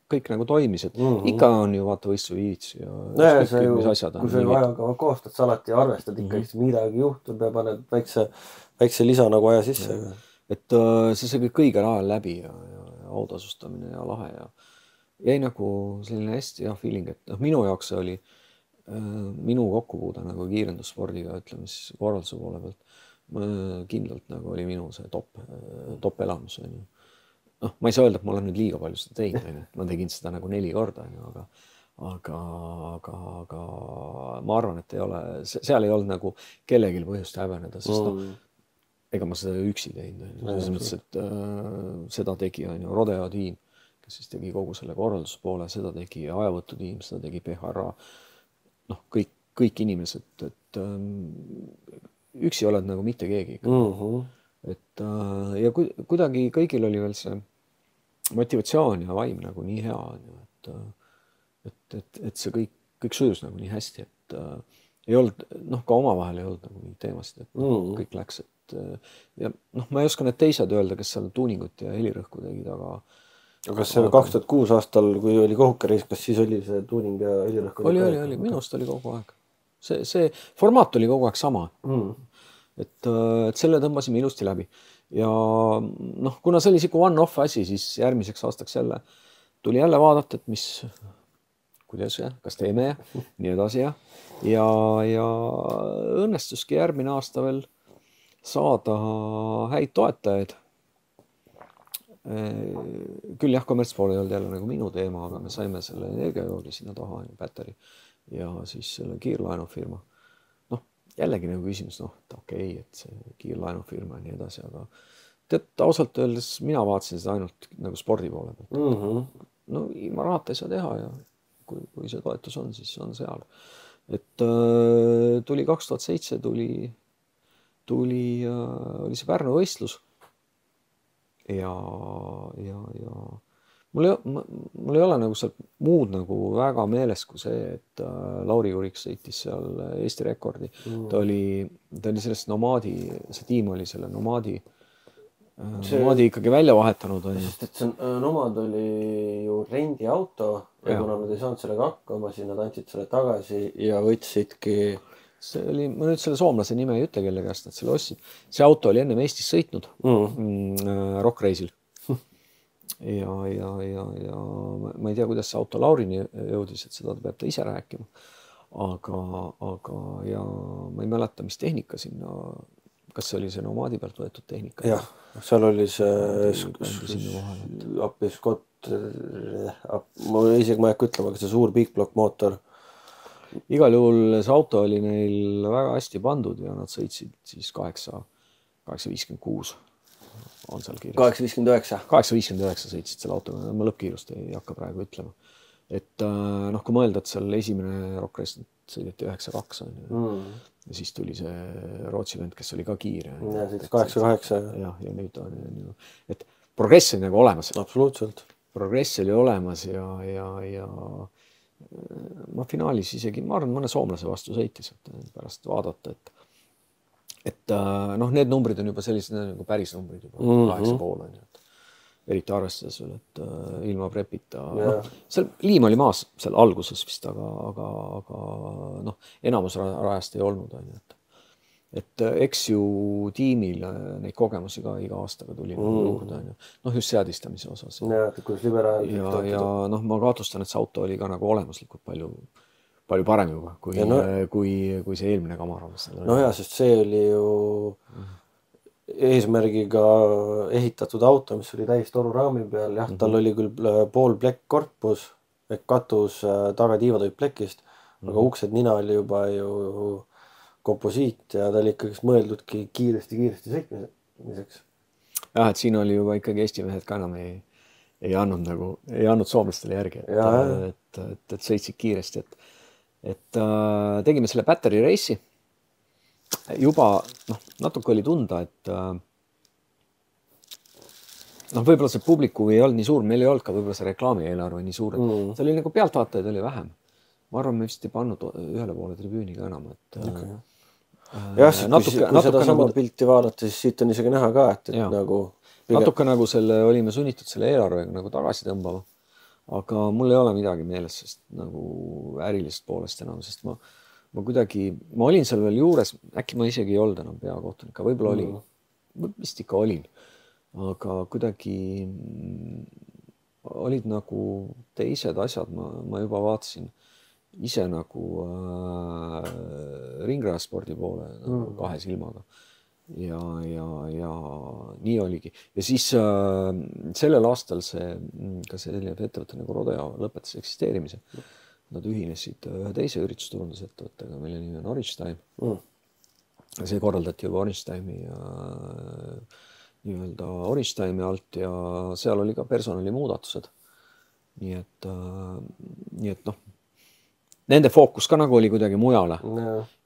kõik nagu toimis, et ikka on ju vaata võistluse viits ja kui sa ajakava koostad, sa alati arvestad ikkagi, midagi juhtub ja paned väikse lisa nagu aja sisse. Et see kõik õigel ajal läbi ja autasustamine ja lahe ja jäi nagu selline hästi feeling, et minu jaoks see oli minu kokkupuude nagu kiirendusspordiga, ütleme siis korralduse poole pealt. Kindlalt nagu oli minu see top elamus. Ma ei saa öelda, et ma olen nüüd liiga palju seda teinud, ma tegin seda nagu 4 korda, aga ma arvan, et seal ei olnud nagu kellelgi põhjust häbeneda, sest ega ma seda üksi teinud. Selles mõttes, et seda tegi Rodeo tiim, kes siis tegi kogu selle korralduse poole, seda tegi ajavõtu tiim, seda tegi PHRA, kõik inimesed, et üksi oled nagu mitte keegi. Et ja kuidagi kõigil oli veel see motivatsioon ja vaim nagu nii hea, et see kõik sujus nagu nii hästi, et ei olnud, ka omavahel ei olnud nagu mingid teemasid, et kõik läks, et ja ma ei oska need teised öelda, kes seal tuuningut ja helirõhku tegid, aga kas see 2006 aastal, kui oli Kohukereis, kas siis oli see tuuning ja helirõhku? Oli, minust oli kogu aeg. See formaat oli kogu aeg sama. Et selle tõmbasime ilusti läbi. Ja kuna see oli siuke one-off asi, siis järgmiseks aastaks jälle tuli jälle vaadata, et kuidas kas teeme ja nii edasi ja õnnestuski järgmine aasta veel saada häid toetajaid. Küll kommertspool ei olnud jälle nagu minu teema, aga me saime selle energiajoodi sinna taha, Päteri ja siis selle kiirlaenufirma. Jällegi nagu küsimus, et okei, et see kiirlaenufirma ja nii edasi, aga ausalt öeldes mina vaatasin seda ainult nagu spordi poole pealt. Ilma rahata ei saa teha ja kui see toetus on, siis on seal. Et tuli 2007, oli see Pärnu võistlus ja mul ei ole nagu sealt muud nagu väga meeles kui see, et Lauri Jurik sõitis seal Eesti rekordi. Ta oli sellest nomaadi, see tiim oli selle nomaadi ikkagi välja vahetanud. Sest et see nomaad oli ju rendiauto ja kuna nad ei saanud sellega hakkama, siis nad andsid selle tagasi ja võtsidki... Ma nüüd selle soomlase nime ei ütle, kelle käest nad selle ostsid. See auto oli ennem Eestis sõitnud Rock Reisil. Ja ma ei tea, kuidas see auto Laurini jõudis, et seda peab ta ise rääkima. Aga ja ma ei mäleta, mis tehnika sinna, kas see oli see nomaadi pealt võetud tehnika? Jah, seal oli see Skott, ma isegi ma ei hakka ütlema, aga see suur big block mootor. Igal juhul see auto oli neil väga hästi pandud ja nad sõitsid siis 856 on seal kirjas. 859. 859 sõitsid selle autoga, ma lõppkiirust ei hakka praegu ütlema. Et kui mõelda, et seal esimene Rock Race sõideti 9.2 ja siis tuli see Rootsi vend, kes oli ka kiire. Ja sõitis 8.8. Ja nüüd on, et progress oli nagu olemas. Absoluutselt. Progress oli olemas ja ma finaalis isegi, ma arvan, mõne soomlase vastu sõitis, et pärast vaadata, et need numbrid on juba sellised nagu päris numbrid juba 8,5 on. eriti arvestades veel, et ilma prepita, seal liim oli maas seal alguses vist, aga noh, enamus rajast ei olnud, et eks ju tiimil neid kogemusi ka iga aastaga tuli juurde, noh just seadistamise osas. Ja noh, ma kahtlustan, et see auto oli ka nagu olemuslikult palju parem juba, kui see eelmine kamara. No ja, sest see oli ju eesmärgiga ehitatud auto, mis oli täis toruraami peal, jah, tal oli küll pool plekk korpus, et katus tagatiivad olid plekist, aga uksed nina oli juba ju komposiit ja ta oli ikkagi mõeldudki kiiresti sõitmiseks. Jah, et siin oli juba ikkagi Eesti mehed ka enam ei andnud soomlastele järgi, et sõitsid kiiresti, et tegime selle battery race'i. Juba natuke oli tunda, et võib-olla see publiku ei olnud nii suur, meil ei olnud ka võib-olla see reklaamieelarve nii suur, et see oli nagu pealtvaatajaid oli vähem. Ma arvan, me vist ei pannud ühele poole tribüüni ka enam, jah, kui seda sama pilti vaadata, siis siit on isegi näha ka, et nagu natuke nagu olime sunnitud selle eelarvega nagu tagasi tõmbama, aga mul ei ole midagi meeles, sest nagu ärilist poolest enam, sest ma olin seal veel juures, äkki ma isegi ei olnud enam peakohtunik, võib-olla olin, vist ikka olin, aga kuidagi olid nagu teised asjad, ma juba vaatasin ise nagu ringrajaspordi poole kahe silmaga ja nii oligi. Ja siis sellel aastal ka selline ettevõte nagu Rodeo lõpetas eksisteerimise. Nad ühinesid ühe teise üritusturundusettevõttega, mille nimi on Orange Time. See korraldati juba Orange Time'i nii-öelda Orange Time'i alt ja seal oli ka personalimuudatused. Nii et nende fookus ka nagu oli kuidagi mujale.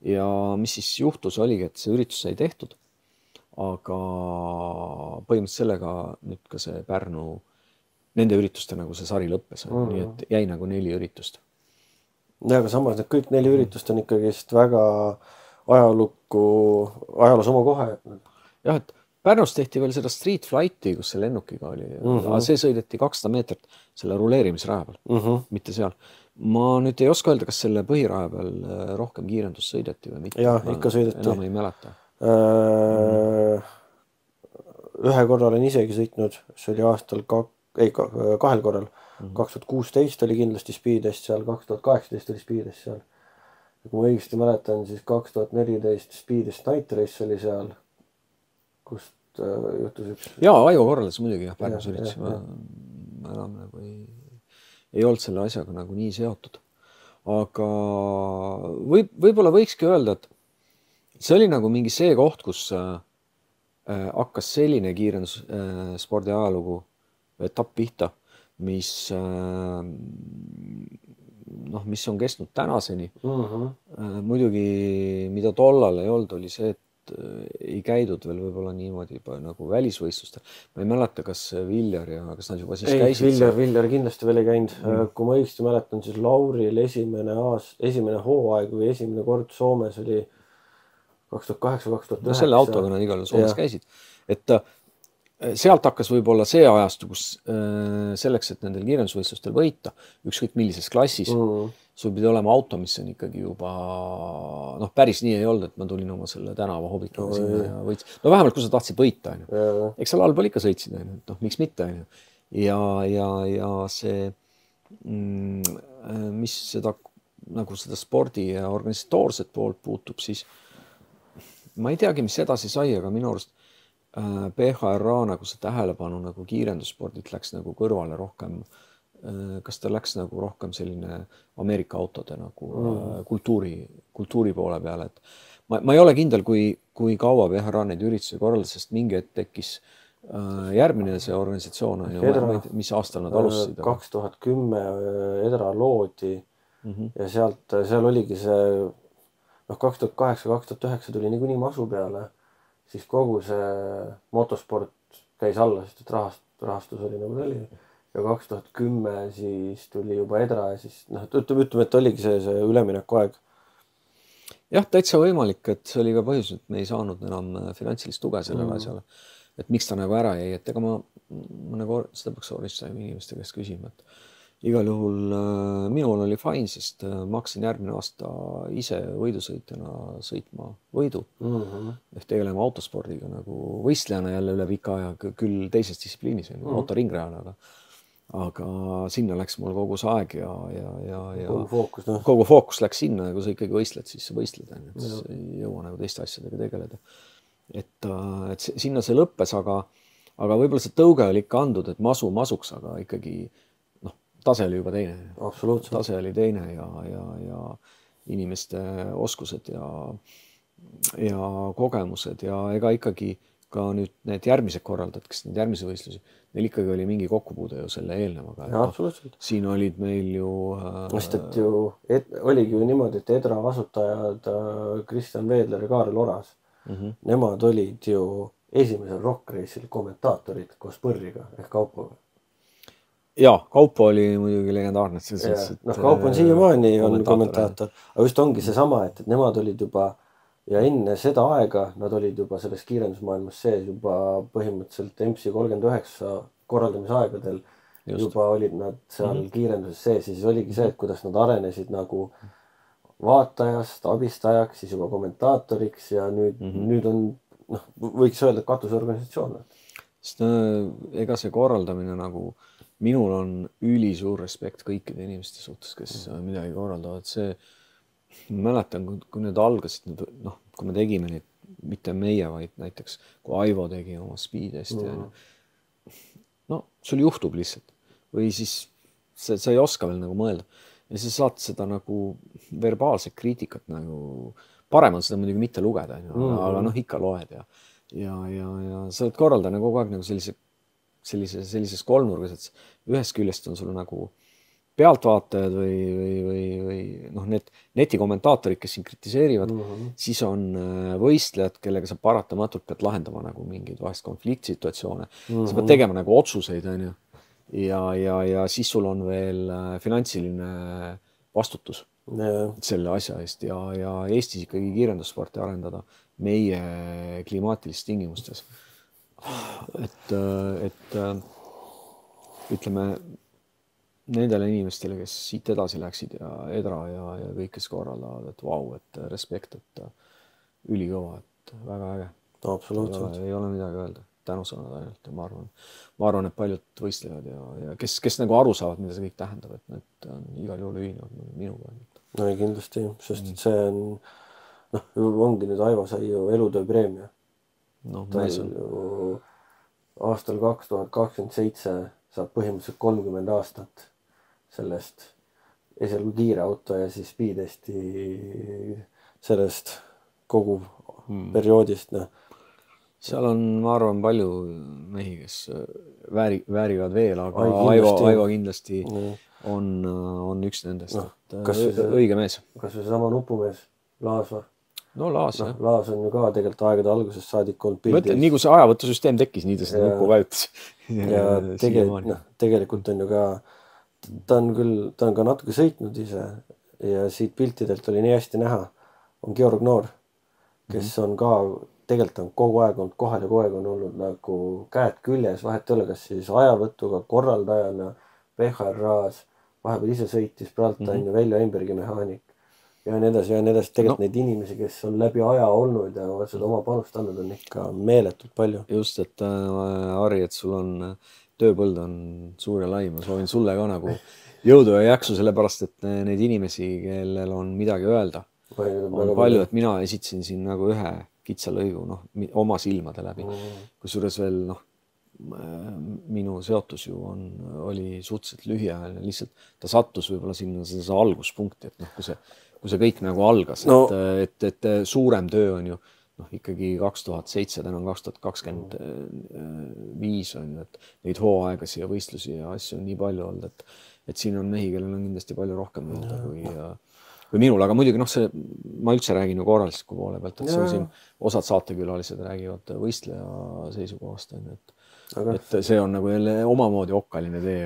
Ja mis siis juhtus oligi, et see üritus sai tehtud, aga põhimõtteliselt sellega nüüd ka see Pärnu, nende ürituste nagu see sari lõppes, nii et jäi nagu 4 üritust. Ja, aga samas need kõik 4 üritust on ikkagi väga ajaloos oma kohe. Jah, et Pärnus tehti veel seda Street Flighti, kus see lennukiga oli, aga see sõideti 200 meetrit selle ruleerimisraja peal, mitte seal. Ma nüüd ei oska öelda, kas selle põhiraja peal rohkem kiirendus sõideti või mitte. Jah, ikka sõideti. Enam ei mäleta. Ühe korral on isegi sõitnud, see oli aastal 2 korral. 2016 oli kindlasti Speedest seal, 2018 oli Speedest seal. Kui ma õigesti mäletan, siis 2014 Speedest Night Race oli seal, kust juhtus üks... Jaa, Aivo korraldas muidugi, Pärnus üritus. Ma enam nagu ei olnud selle asjaga nagu nii seotud. Aga võib-olla võikski öelda, et see oli nagu mingi see koht, kus hakkas selline kiirendus spordi ajalugu etapp pihta, mis on kestnud tänaseni. Muidugi, mida tollal ei olnud, oli see, et ei käidud veel võib-olla niimoodi juba nagu välisvõistlustel. Ma ei mäleta, kas Viljar ja kas nad juba siis käisid. Viljar kindlasti veel ei käinud. Kui ma õigesti mäletan, siis Lauril esimene hooaeg või esimene kord Soomes oli 2008-2009. No selle autoga nad igal Soomes käisid. Et sealt hakkas võib-olla see ajastu, kus selleks, et nendel kiirendusvõistlustel võita, ükskõik millises klassis, sul pidi olema auto, mis on ikkagi juba, päris nii ei olnud, et ma tulin oma selle tänava hobikuga sinna ja võitsin. No vähemalt, kui sa tahtsid võita, eks seal allpool ikka sõitsid, miks mitte. Ja see, mis seda spordi ja organisatoorset poolt puutub, siis ma ei teagi, mis edasi sai, aga minu arust PHRA nagu see tähelepanu nagu kiirendusspordit läks nagu kõrvale rohkem, kas ta läks nagu rohkem selline Ameerika autode nagu kultuuri poole peale, et ma ei ole kindel, kui kaua PHRA neid üritusi korraldas, sest mingi hetk tekkis järgmine see organisatsioon, mis aastal nad alustasid? 2010 Edra loodi ja seal oligi see 2008-2009 tuli niikuinii masu peale, siis kogu see motosport käis alla, sest et rahastus oli nagu oli. Ja 2010 siis tuli juba Edra ja siis ütleme, et oligi see ülemineku aeg. Jah, täitsa võimalik, et see oli ka põhjus, et me ei saanud enam finantsilist tuge sellele asjale. et miks ta nagu ära jäi, et ega ma nagu seda peaks Oristime inimeste käest küsima, et igal juhul minul oli fine, sest ma hakkasin järgmine aasta ise võidusõitjana sõitma võidu ehk tegelema autospordiga nagu võistlejana jälle üle pika aja, küll teises distsipliinis, autoringrajana, aga sinna läks mul kogu see aeg ja kogu fookus läks sinna ja kui sa ikkagi võistled, siis sa võistled, et sa ei jõua nagu teiste asjadega tegeleda. Et sinna see lõppes, aga võib-olla see tõuge oli ikka andud, et masuks, aga ikkagi tase oli juba teine. Absoluutselt. Tase oli teine ja inimeste oskused ja kogemused ja ega ikkagi ka nüüd need järgmised korraldajad, kes need järgmise võistlusi, neil ikkagi oli mingi kokkupuude ju selle eelnevaga. Ja, absoluutselt. Siin olid meil ju... oligi ju niimoodi, et Edra asutajad Kristjan Veedler ja Kaarel Oras, nemad olid ju esimesel Rock Race'il kommentaatorid koos Põrriga ehk Kaupoga. Ja, Kaupo oli muidugi legendaarne. Kaupo on siiamaani on kommentaator, aga just ongi see sama, et nemad olid juba ja enne seda aega nad olid juba selles kiirendusmaailmas sees juba põhimõtteliselt MC39 korraldamise aegadel juba olid nad seal kiirenduses sees ja siis oligi see, et kuidas nad arenesid nagu vaatajast, abistajaks, siis juba kommentaatoriks ja nüüd on, võiks öelda katusorganisatsioon. Sest ega see korraldamine nagu minul on ülisuur respekt kõikide inimeste suhtes, kes midagi korraldavad. See mäletan, kui need algasid, kui me tegime neid, mitte meie, vaid näiteks kui Aivo tegi oma Speedest ja sul juhtub lihtsalt. Või siis sa ei oska veel nagu mõelda. Ja sa saad seda nagu verbaalset kriitikat nagu, parem on seda muidugi mitte lugeda, aga ikka loed ja sa oled korraldajana kogu aeg nagu sellises kolmnurgas, et ühest küljest on sul nagu pealtvaatajad või need netikommentaatorid, kes siin kritiseerivad, siis on võistlejad, kellega sa paratamatult pead lahendama nagu mingeid vahest konfliktsituatsioone. Sa pead tegema nagu otsuseid, ja siis sul on veel finantsiline vastutus selle asja eest ja Eestis ikkagi kiirendussporti arendada meie klimaatilistes tingimustes. Et ütleme nendele inimestele, kes siit edasi läksid ja Edra ja kõik, kes korraldavad, et vau, et respekt, et ülikõva, et väga äge. Absoluutselt. Ei ole midagi öelda, tänusõnad ainult ja ma arvan, et paljud võistlevad ja kes nagu aru saavad, mida see kõik tähendab, et need on igal juhul ühinevad minuga. No ei kindlasti, sest see on, ongi nüüd Aivo sai ju elutöö preemia. Aastal 2027 saab põhimõtteliselt 30 aastat sellest esialgu kiire auto ja siis Speedesti sellest kogu perioodist. Seal on, ma arvan, palju mehi, kes väärivad veel, aga Aivo kindlasti on üks nendest. Õige mees. Kas või sama nupumees, Laasvar? Laas, jah. Laas on ju ka tegelikult aegade algusest saadik olnud pildis. Nii kui see ajavõtusüsteem tekkis, nii ta seda nuppu vajutas. Ja tegelikult on ju ka, ta on ka natuke sõitnud ise ja siit piltidelt oli nii hästi näha, on Georg Noor, kes on ka, tegelikult on kogu aeg olnud kohal ja kogu aeg on olnud nagu käed küljes, vahet ei ole, kas siis ajavõtuga, korraldajana, PHR-as, vahepeal ise sõitis, praalt on ju Veljo Einbergi mehaanik. Ja nii edasi, tegelikult neid inimesi, kes on läbi aja olnud ja seda oma panust andnud, on ikka meeletult palju. Just, et Harri, et sul on tööpõld on suur ja lai, ma soovin sulle ka nagu jõudu ja jaksu, sellepärast, et neid inimesi, kellel on midagi öelda, on palju, et mina esitasin siin nagu ühe kitsa lõigu, oma silmade läbi. Kusjuures veel, minu seotus ju oli suhteliselt lühiajaline, lihtsalt ta sattus võib-olla sinna seda alguspunkti, et kui see kõik nagu algas, et suurem töö on ju ikkagi 2007, täna on 2025 on ju, et neid hooaegasi ja võistlusi ja asju on nii palju olnud, et siin on mehi, kellel on kindlasti palju rohkem öelda kui minul, aga muidugi ma üldse räägin ju korralisliku poole pealt, et siin osad saatekülalised räägivad võistleja seisukohast, et see on nagu jälle omamoodi okkaline tee.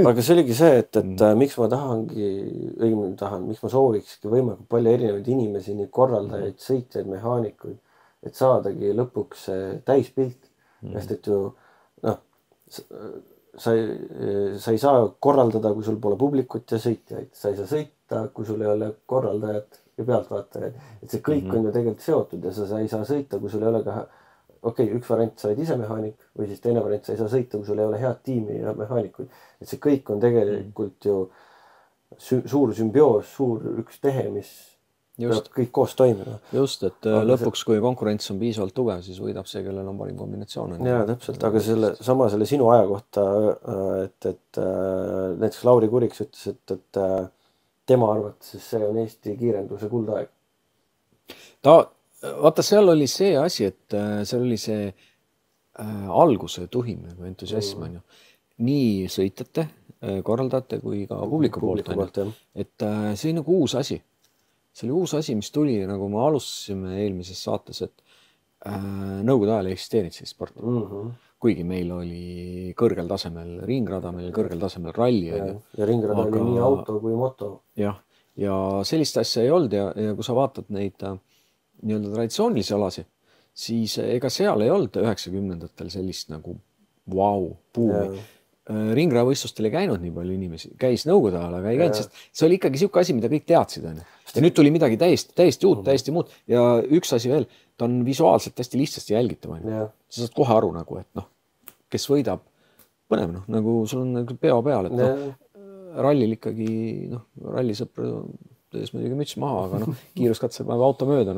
Aga see oligi see, et miks ma miks ma soovikski võimalikult palju erinevaid inimesi, nii korraldajaid, sõitjaid, mehaanikuid, et saadagi lõpuks täispilt. sest et ju noh, sa ei saa korraldada, kui sul pole publikut ja sõitjaid, sa ei saa sõita, kui sul ei ole korraldajat ja pealtvaatajaid, et see kõik on ju tegelikult seotud ja sa ei saa sõita, kui sul ei ole ka üks variant, sa oled ise mehaanik või siis teine variant, sa ei saa sõita, kui sul ei ole head tiimi ja mehaanikuid, et see kõik on tegelikult ju suur sümbioos, suur üks tehe, mis peab kõik koos toimima. Just, et lõpuks, kui konkurents on piisavalt tugev, siis võidab see, kellel on parim kombinatsioon. Jaa, täpselt, aga selle sinu aja kohta, et näiteks Lauri Kuriks ütles, et tema arvates see on Eesti kiirenduse kuldaeg. Vaata, seal oli see asi, et seal oli see alguse tuhim nagu entusiasm on ju. Nii sõitjate, korraldajate kui ka publiku poolt. Et see on nagu uus asi. See oli uus asi, mis tuli, nagu me alustasime eelmises saates, et nõukogude ajal eksisteerinud sellist sporti. Kuigi meil oli kõrgel tasemel ringrada, meil oli kõrgel tasemel ralli. Ja ringrada oli nii auto kui moto. Jah, ja sellist asja ei olnud ja kui sa vaatad neid nii-öelda traditsioonilisi alasi, siis ega seal ei olnud 90-ndatel sellist nagu puumi. Ringrajavõistlustel ei käinud nii palju inimesi, käis nõukogude ajal, aga ei käinud, sest see oli ikkagi siuke asi, mida kõik teadsid. Ja nüüd tuli midagi täiesti uut, täiesti muud. Ja üks asi veel, ta on visuaalselt hästi lihtsasti jälgitav. Sa saad kohe aru nagu, et kes võidab, põnev, nagu sul on nagu peo peal, et rallil ikkagi, rallisõpra tees muidugi müts maha, aga kiiruskatsel päeva auto mööda,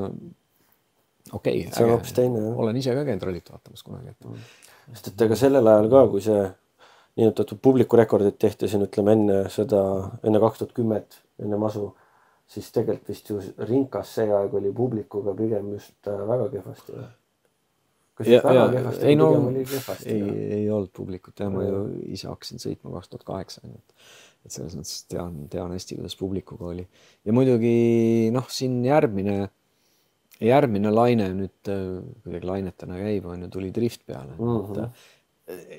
okei. See on hoopis teine. Olen ise ka käinud rallit vaatamas kunagi. Sest et ega sellel ajal ka, kui see niinimetatud publikurekordid tehti siin, ütleme enne 2010, enne masu, siis tegelikult vist ju rinkas see aeg oli publikuga pigem just väga kehvasti. Kas väga kehvasti? Pigem oli kehvasti. Ei olnud publikut, ma ju ise hakkasin sõitma 2008. Et selles mõttes tean hästi, kuidas publikuga oli. Ja muidugi, siin järgmine laine nüüd kuidagi lainetena käib, tuli drift peale.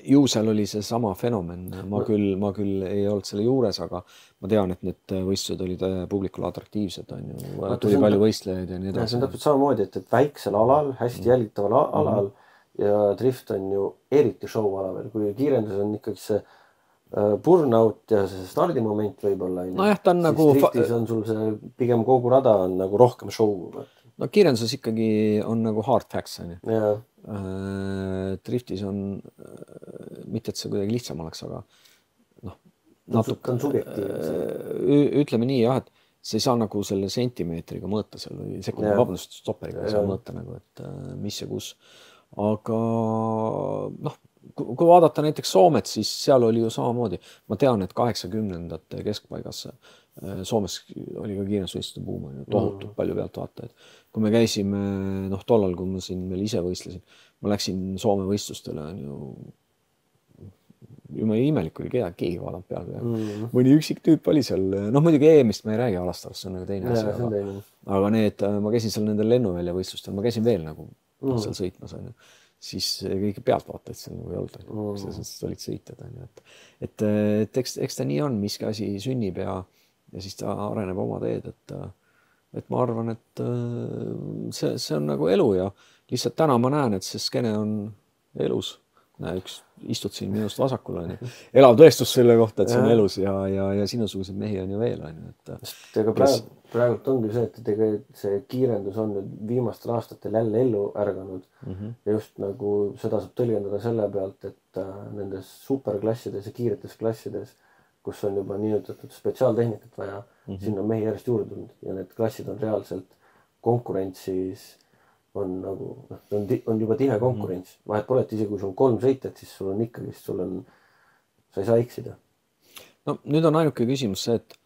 Ju seal oli see sama fenomen. Ma küll ei olnud selle juures, aga ma tean, et need võistlused olid publikule atraktiivsed. Tuli palju võistlejaid ja nii edasi. See on täpselt samamoodi, et väiksel alal, hästi jälgitaval alal ja drift on ju eriti show ala veel. Kui kiirendus on ikkagi see burnout ja see stardimoment võib-olla. Ta on nagu... Driftis on sul see pigem kogu rada on nagu rohkem show. Kiirenduses ikkagi on nagu hard facts. Jaa. Driftis on, mitte et see kuidagi lihtsam oleks, aga natuke on subjektiivne. Ütleme nii, jah, et see ei saa nagu selle sentimeetriga mõõta seal või vabandust, stopperiga ei saa mõõta nagu, et mis ja kus. Aga kui vaadata näiteks Soomet, siis seal oli ju samamoodi. Ma tean, et 80-ndate keskpaigas Soomes oli ka kiirendusvõistluste buum, tohutult palju pealt vaatajaid. Kui me käisime, tollal, kui ma siin veel ise võistlesin, ma läksin Soome võistlustele, jumala imelik oli keegi vaadanud peal. Mõni üksik tüüp oli seal, muidugi EM-ist ma ei räägi Alastarast, see on nagu teine asi. Aga ma käisin seal nendel lennuvälja võistlustel, ma käisin veel nagu seal sõitmas, siis kõik pealtvaatajaid seal nagu ei olnud, selles olid sõitjad. Et eks ta nii on, miski asi sünnib ja siis ta areneb oma teed, et ma arvan, et see on nagu elu ja lihtsalt täna ma näen, et see skene on elus. Istud siin minust vasakul, elav tõestus selle kohta, et see on elus ja sinusuguseid mehi on ju veel. Praegult ongi see, et see kiirendus on nüüd viimastel aastatel jälle ellu ärganud ja just nagu seda saab tõlgendada selle pealt, et nendes superklassides ja kiiretes klassides, kus on juba niinimetatud spetsiaaltehnikat vaja, sinna on mehi järjest juurde tulnud ja need klassid on reaalselt konkurentsis on nagu, on juba tihe konkurents. Vahet pole, et isegi kui sul on 3 sõitjat, siis sul on ikkagi, sa ei saa eksida. Nüüd on ainuke küsimus see, et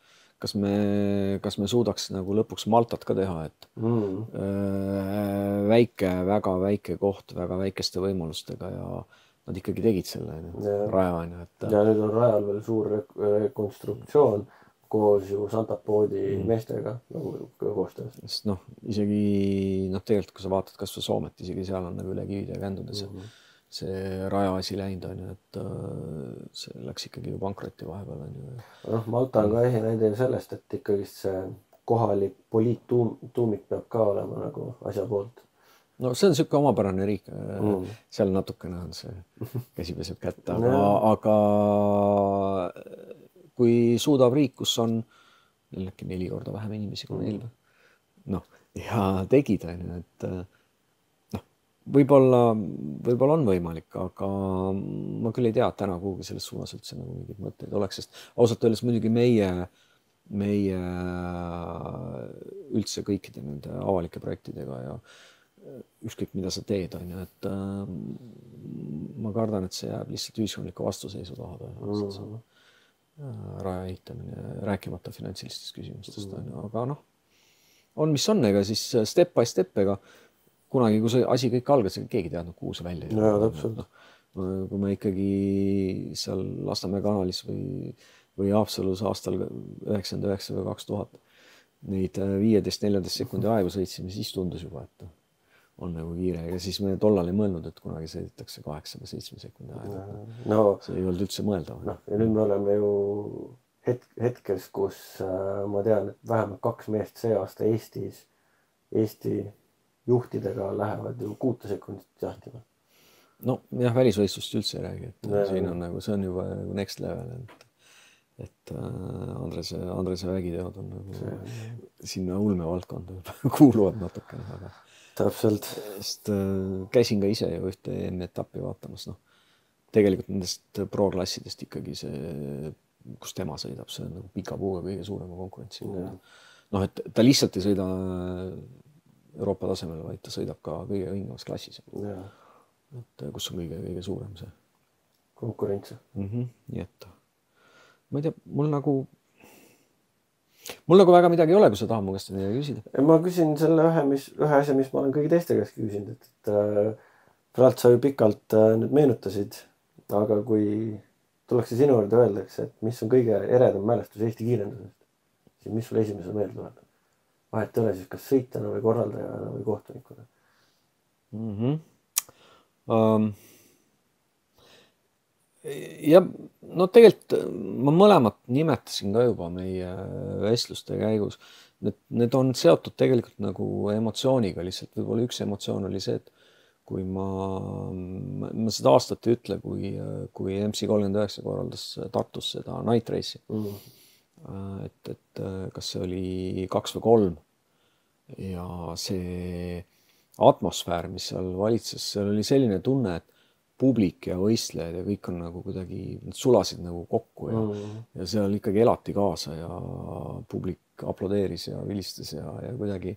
kas me suudaks nagu lõpuks Maltat ka teha, et väga väike koht, väga väikeste võimalustega ja nad ikkagi tegid selle raja. Ja nüüd on rajal veel suur rekonstruktsioon koos ju Santapoodi meestega nagu koostöös. Sest isegi tegelikult, kui sa vaatad kas või Soomet, isegi seal on nagu üle kivide ja kändudes see raja asi läinud, et see läks ikkagi ju pankrotti vahepeal. Malta on ka ehe näide sellest, et ikkagi see kohalik poliittuumik peab ka olema nagu asja poolt. no see on niisugune omapärane riik, seal natukene on see käsi peseb kätte, aga kui suudab riik, kus on jällegi 4 korda vähem inimesi kui meil, noh, ja tegid, et noh, võib-olla on võimalik, aga ma küll ei tea, et täna kuhugi selles suunas üldse nagu mingid mõtteid oleks, sest ausalt öeldes muidugi meie üldse kõikide nende avalike projektidega ja ükskõik, mida sa teed, on ju, et ma kardan, et see jääb lihtsalt ühiskondliku vastuseisu taha raja ehitamine, rääkimata finantsilistest küsimustest, on ju, aga noh, on, mis on, ega siis step by step, ega kunagi, kui see asi kõik algas, keegi teadnud, kuhu see välja. Ja, täpselt. Kui me ikkagi seal Lasnamäe kanalis või Haapsalus aastal 99 või 2000 neid 15-14 sekundi aegu sõitsime, siis tundus juba, et on nagu kiire, ja siis me tollal ei mõelnud, et kunagi sõidetakse 8 või 7 sekundi aega. No, see ei olnud üldse mõeldav. No, ja nüüd me oleme ju hetkes, kus ma tean, et vähemalt 2 meest see aasta Eesti juhtidega lähevad ju 6 sekundit jahtima. No jah, välisvõistlust üldse ei räägi, et siin on nagu, see on juba next level, et Andrese vägiteod on nagu sinna ulmevaldkonda kuuluvad natukene, aga täpselt. Sest käisin ka ise ju ühte etappi vaatamas, noh, tegelikult nendest pro-klassidest ikkagi see, kus tema sõidab, see on nagu pika puuga kõige suurema konkurentsi. Noh, et ta lihtsalt ei sõida Euroopa tasemel, vaid ta sõidab ka kõige õingamas klassis. Et kus on kõige suurem see konkurents. Nii et ma ei tea, mul nagu väga midagi ei ole, kui sa tahad mu käest midagi küsida. Ma küsin selle ühe asja, mis ma olen kõigi teiste käest küsinud, et praegu sa ju pikalt nüüd meenutasid, aga kui tullakse sinu juurde öeldakse, et mis on kõige eredam mälestus Eesti kiirendusest, siis mis sul esimese meelde tuleb? Vahet ei ole siis kas sõitjana või korraldajana või kohtunikuna? Ja no tegelikult ma mõlemat nimetasin ka juba meie vestluste käigus. Need on seotud tegelikult nagu emotsiooniga lihtsalt. Võib-olla üks emotsioon oli see, et kui ma seda aastat ei ütle, kui MC39 korraldas Tartus seda Night Race'i. Et kas see oli 2 või 3 ja see atmosfäär, mis seal valitses, seal oli selline tunne, et publik ja võistlejad ja kõik on nagu kuidagi, need sulasid nagu kokku ja seal ikkagi elati kaasa ja publik aplodeeris ja vilistas ja kuidagi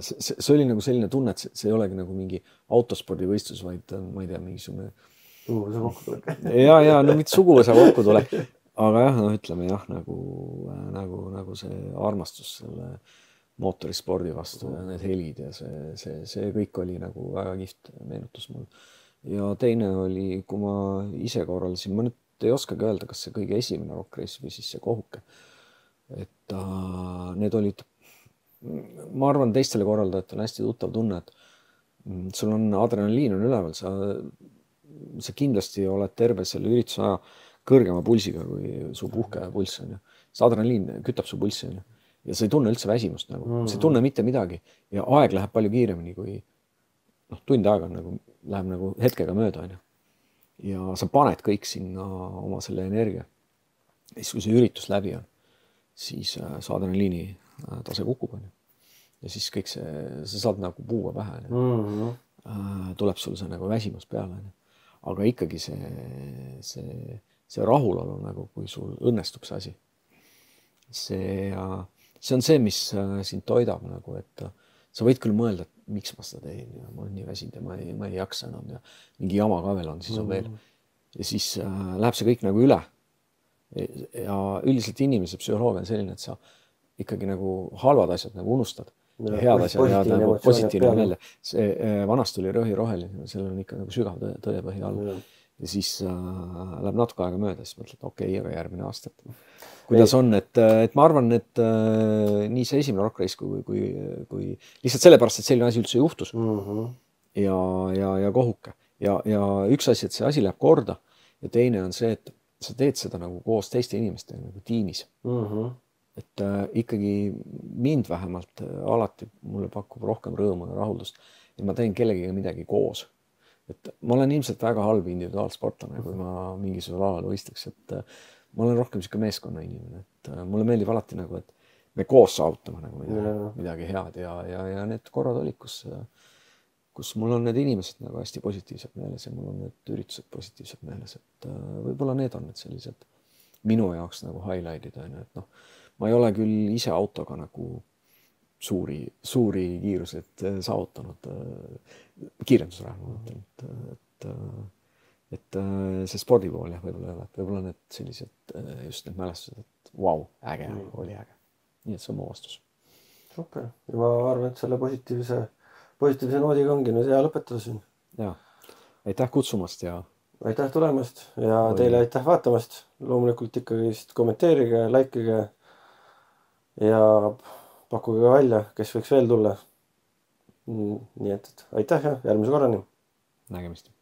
see oli nagu selline tunne, et see ei olegi nagu mingi autospordivõistlus, vaid ma ei tea, mingisugune suguvõsa kokkutulek. Ja no mitte suguvõsa kokkutulek, aga jah, no ütleme jah, nagu see armastus selle mootorispordi vastu ja need helid ja see kõik oli nagu väga kihvt meenutus mul. Ja teine oli, kui ma ise korraldasin, ma nüüd ei oskagi öelda, kas see kõige esimene Rock Race või siis see Kohuke. Et need olid, ma arvan, teistele korraldajatele hästi tuttav tunne, et sul on adrenaliin on üleval, sa kindlasti oled terve selle ürituse aja kõrgema pulsiga, kui su puhkeja pulss on. See adrenaliin kütab su pulssi ja sa ei tunne üldse väsimust, sa ei tunne mitte midagi ja aeg läheb palju kiiremini, kui tund aega läheb nagu hetkega mööda. Ja sa paned kõik sinna oma selle energia. Ja siis, kui see üritus läbi on, siis see adrenaliini tase kukub. Ja siis kõik sa saad nagu puua pähe. Tuleb sul see nagu väsimus peale. Aga ikkagi see rahulolu, nagu, kui sul õnnestub see asi. See on see, mis sind toidab, nagu, et sa võid küll mõelda, et miks ma seda teen ja ma olen nii väsinud ja ma ei jaksa enam ja mingi jama ka veel on, siis on veel. Ja siis läheb see kõik nagu üle. Ja üldiselt inimese psühholoogia on selline, et sa ikkagi nagu halvad asjad nagu unustad. Ja head asjad jäävad nagu positiivne meelde. See vanast oli rõhi roheline, seal on ikka nagu sügav tõepõhi all. Ja siis läheb natuke aega mööda, siis mõtled, okei, aga järgmine aasta. Kuidas on, et ma arvan, et nii see esimene Rock Race kui lihtsalt sellepärast, et selline asi üldse juhtus ja Kohuke. Ja üks asi, et see asi läheb korda ja teine on see, et sa teed seda nagu koos teiste inimestega nagu tiimis. et ikkagi mind vähemalt alati mulle pakub rohkem rõõmu ja rahuldust, et ma teen kellegiga midagi koos. Et ma olen ilmselt väga halb individuaalsportlane, kui ma mingisugusel alal võistleks, et ma olen rohkem siuke meeskonna inimene, et mulle meeldib alati nagu, et me koos saavutame nagu midagi head ja need korrad olid, kus mul on need inimesed nagu hästi positiivselt meeles ja mul on need üritused positiivselt meeles, et võib-olla need on need sellised minu jaoks nagu highlight'id on ju, et noh, ma ei ole küll ise autoga nagu suuri kiiruseid saavutanud kiirendusrajal, et see spordipool jah, võib-olla ei ole, et võib-olla need sellised just need mälestused, et vau, äge, oli äge. Nii et see on mu vastus. Super. Ja ma arvan, et selle positiivse noodiga ongi nüüd hea lõpetada siin. Ja, aitäh kutsumast ja aitäh tulemast ja teile aitäh vaatamast. Loomulikult ikkagi kommenteerige, likeige ja pakkuge välja, kes võiks veel tulla. Nii et aitäh ja järgmise korrani. Nägemist.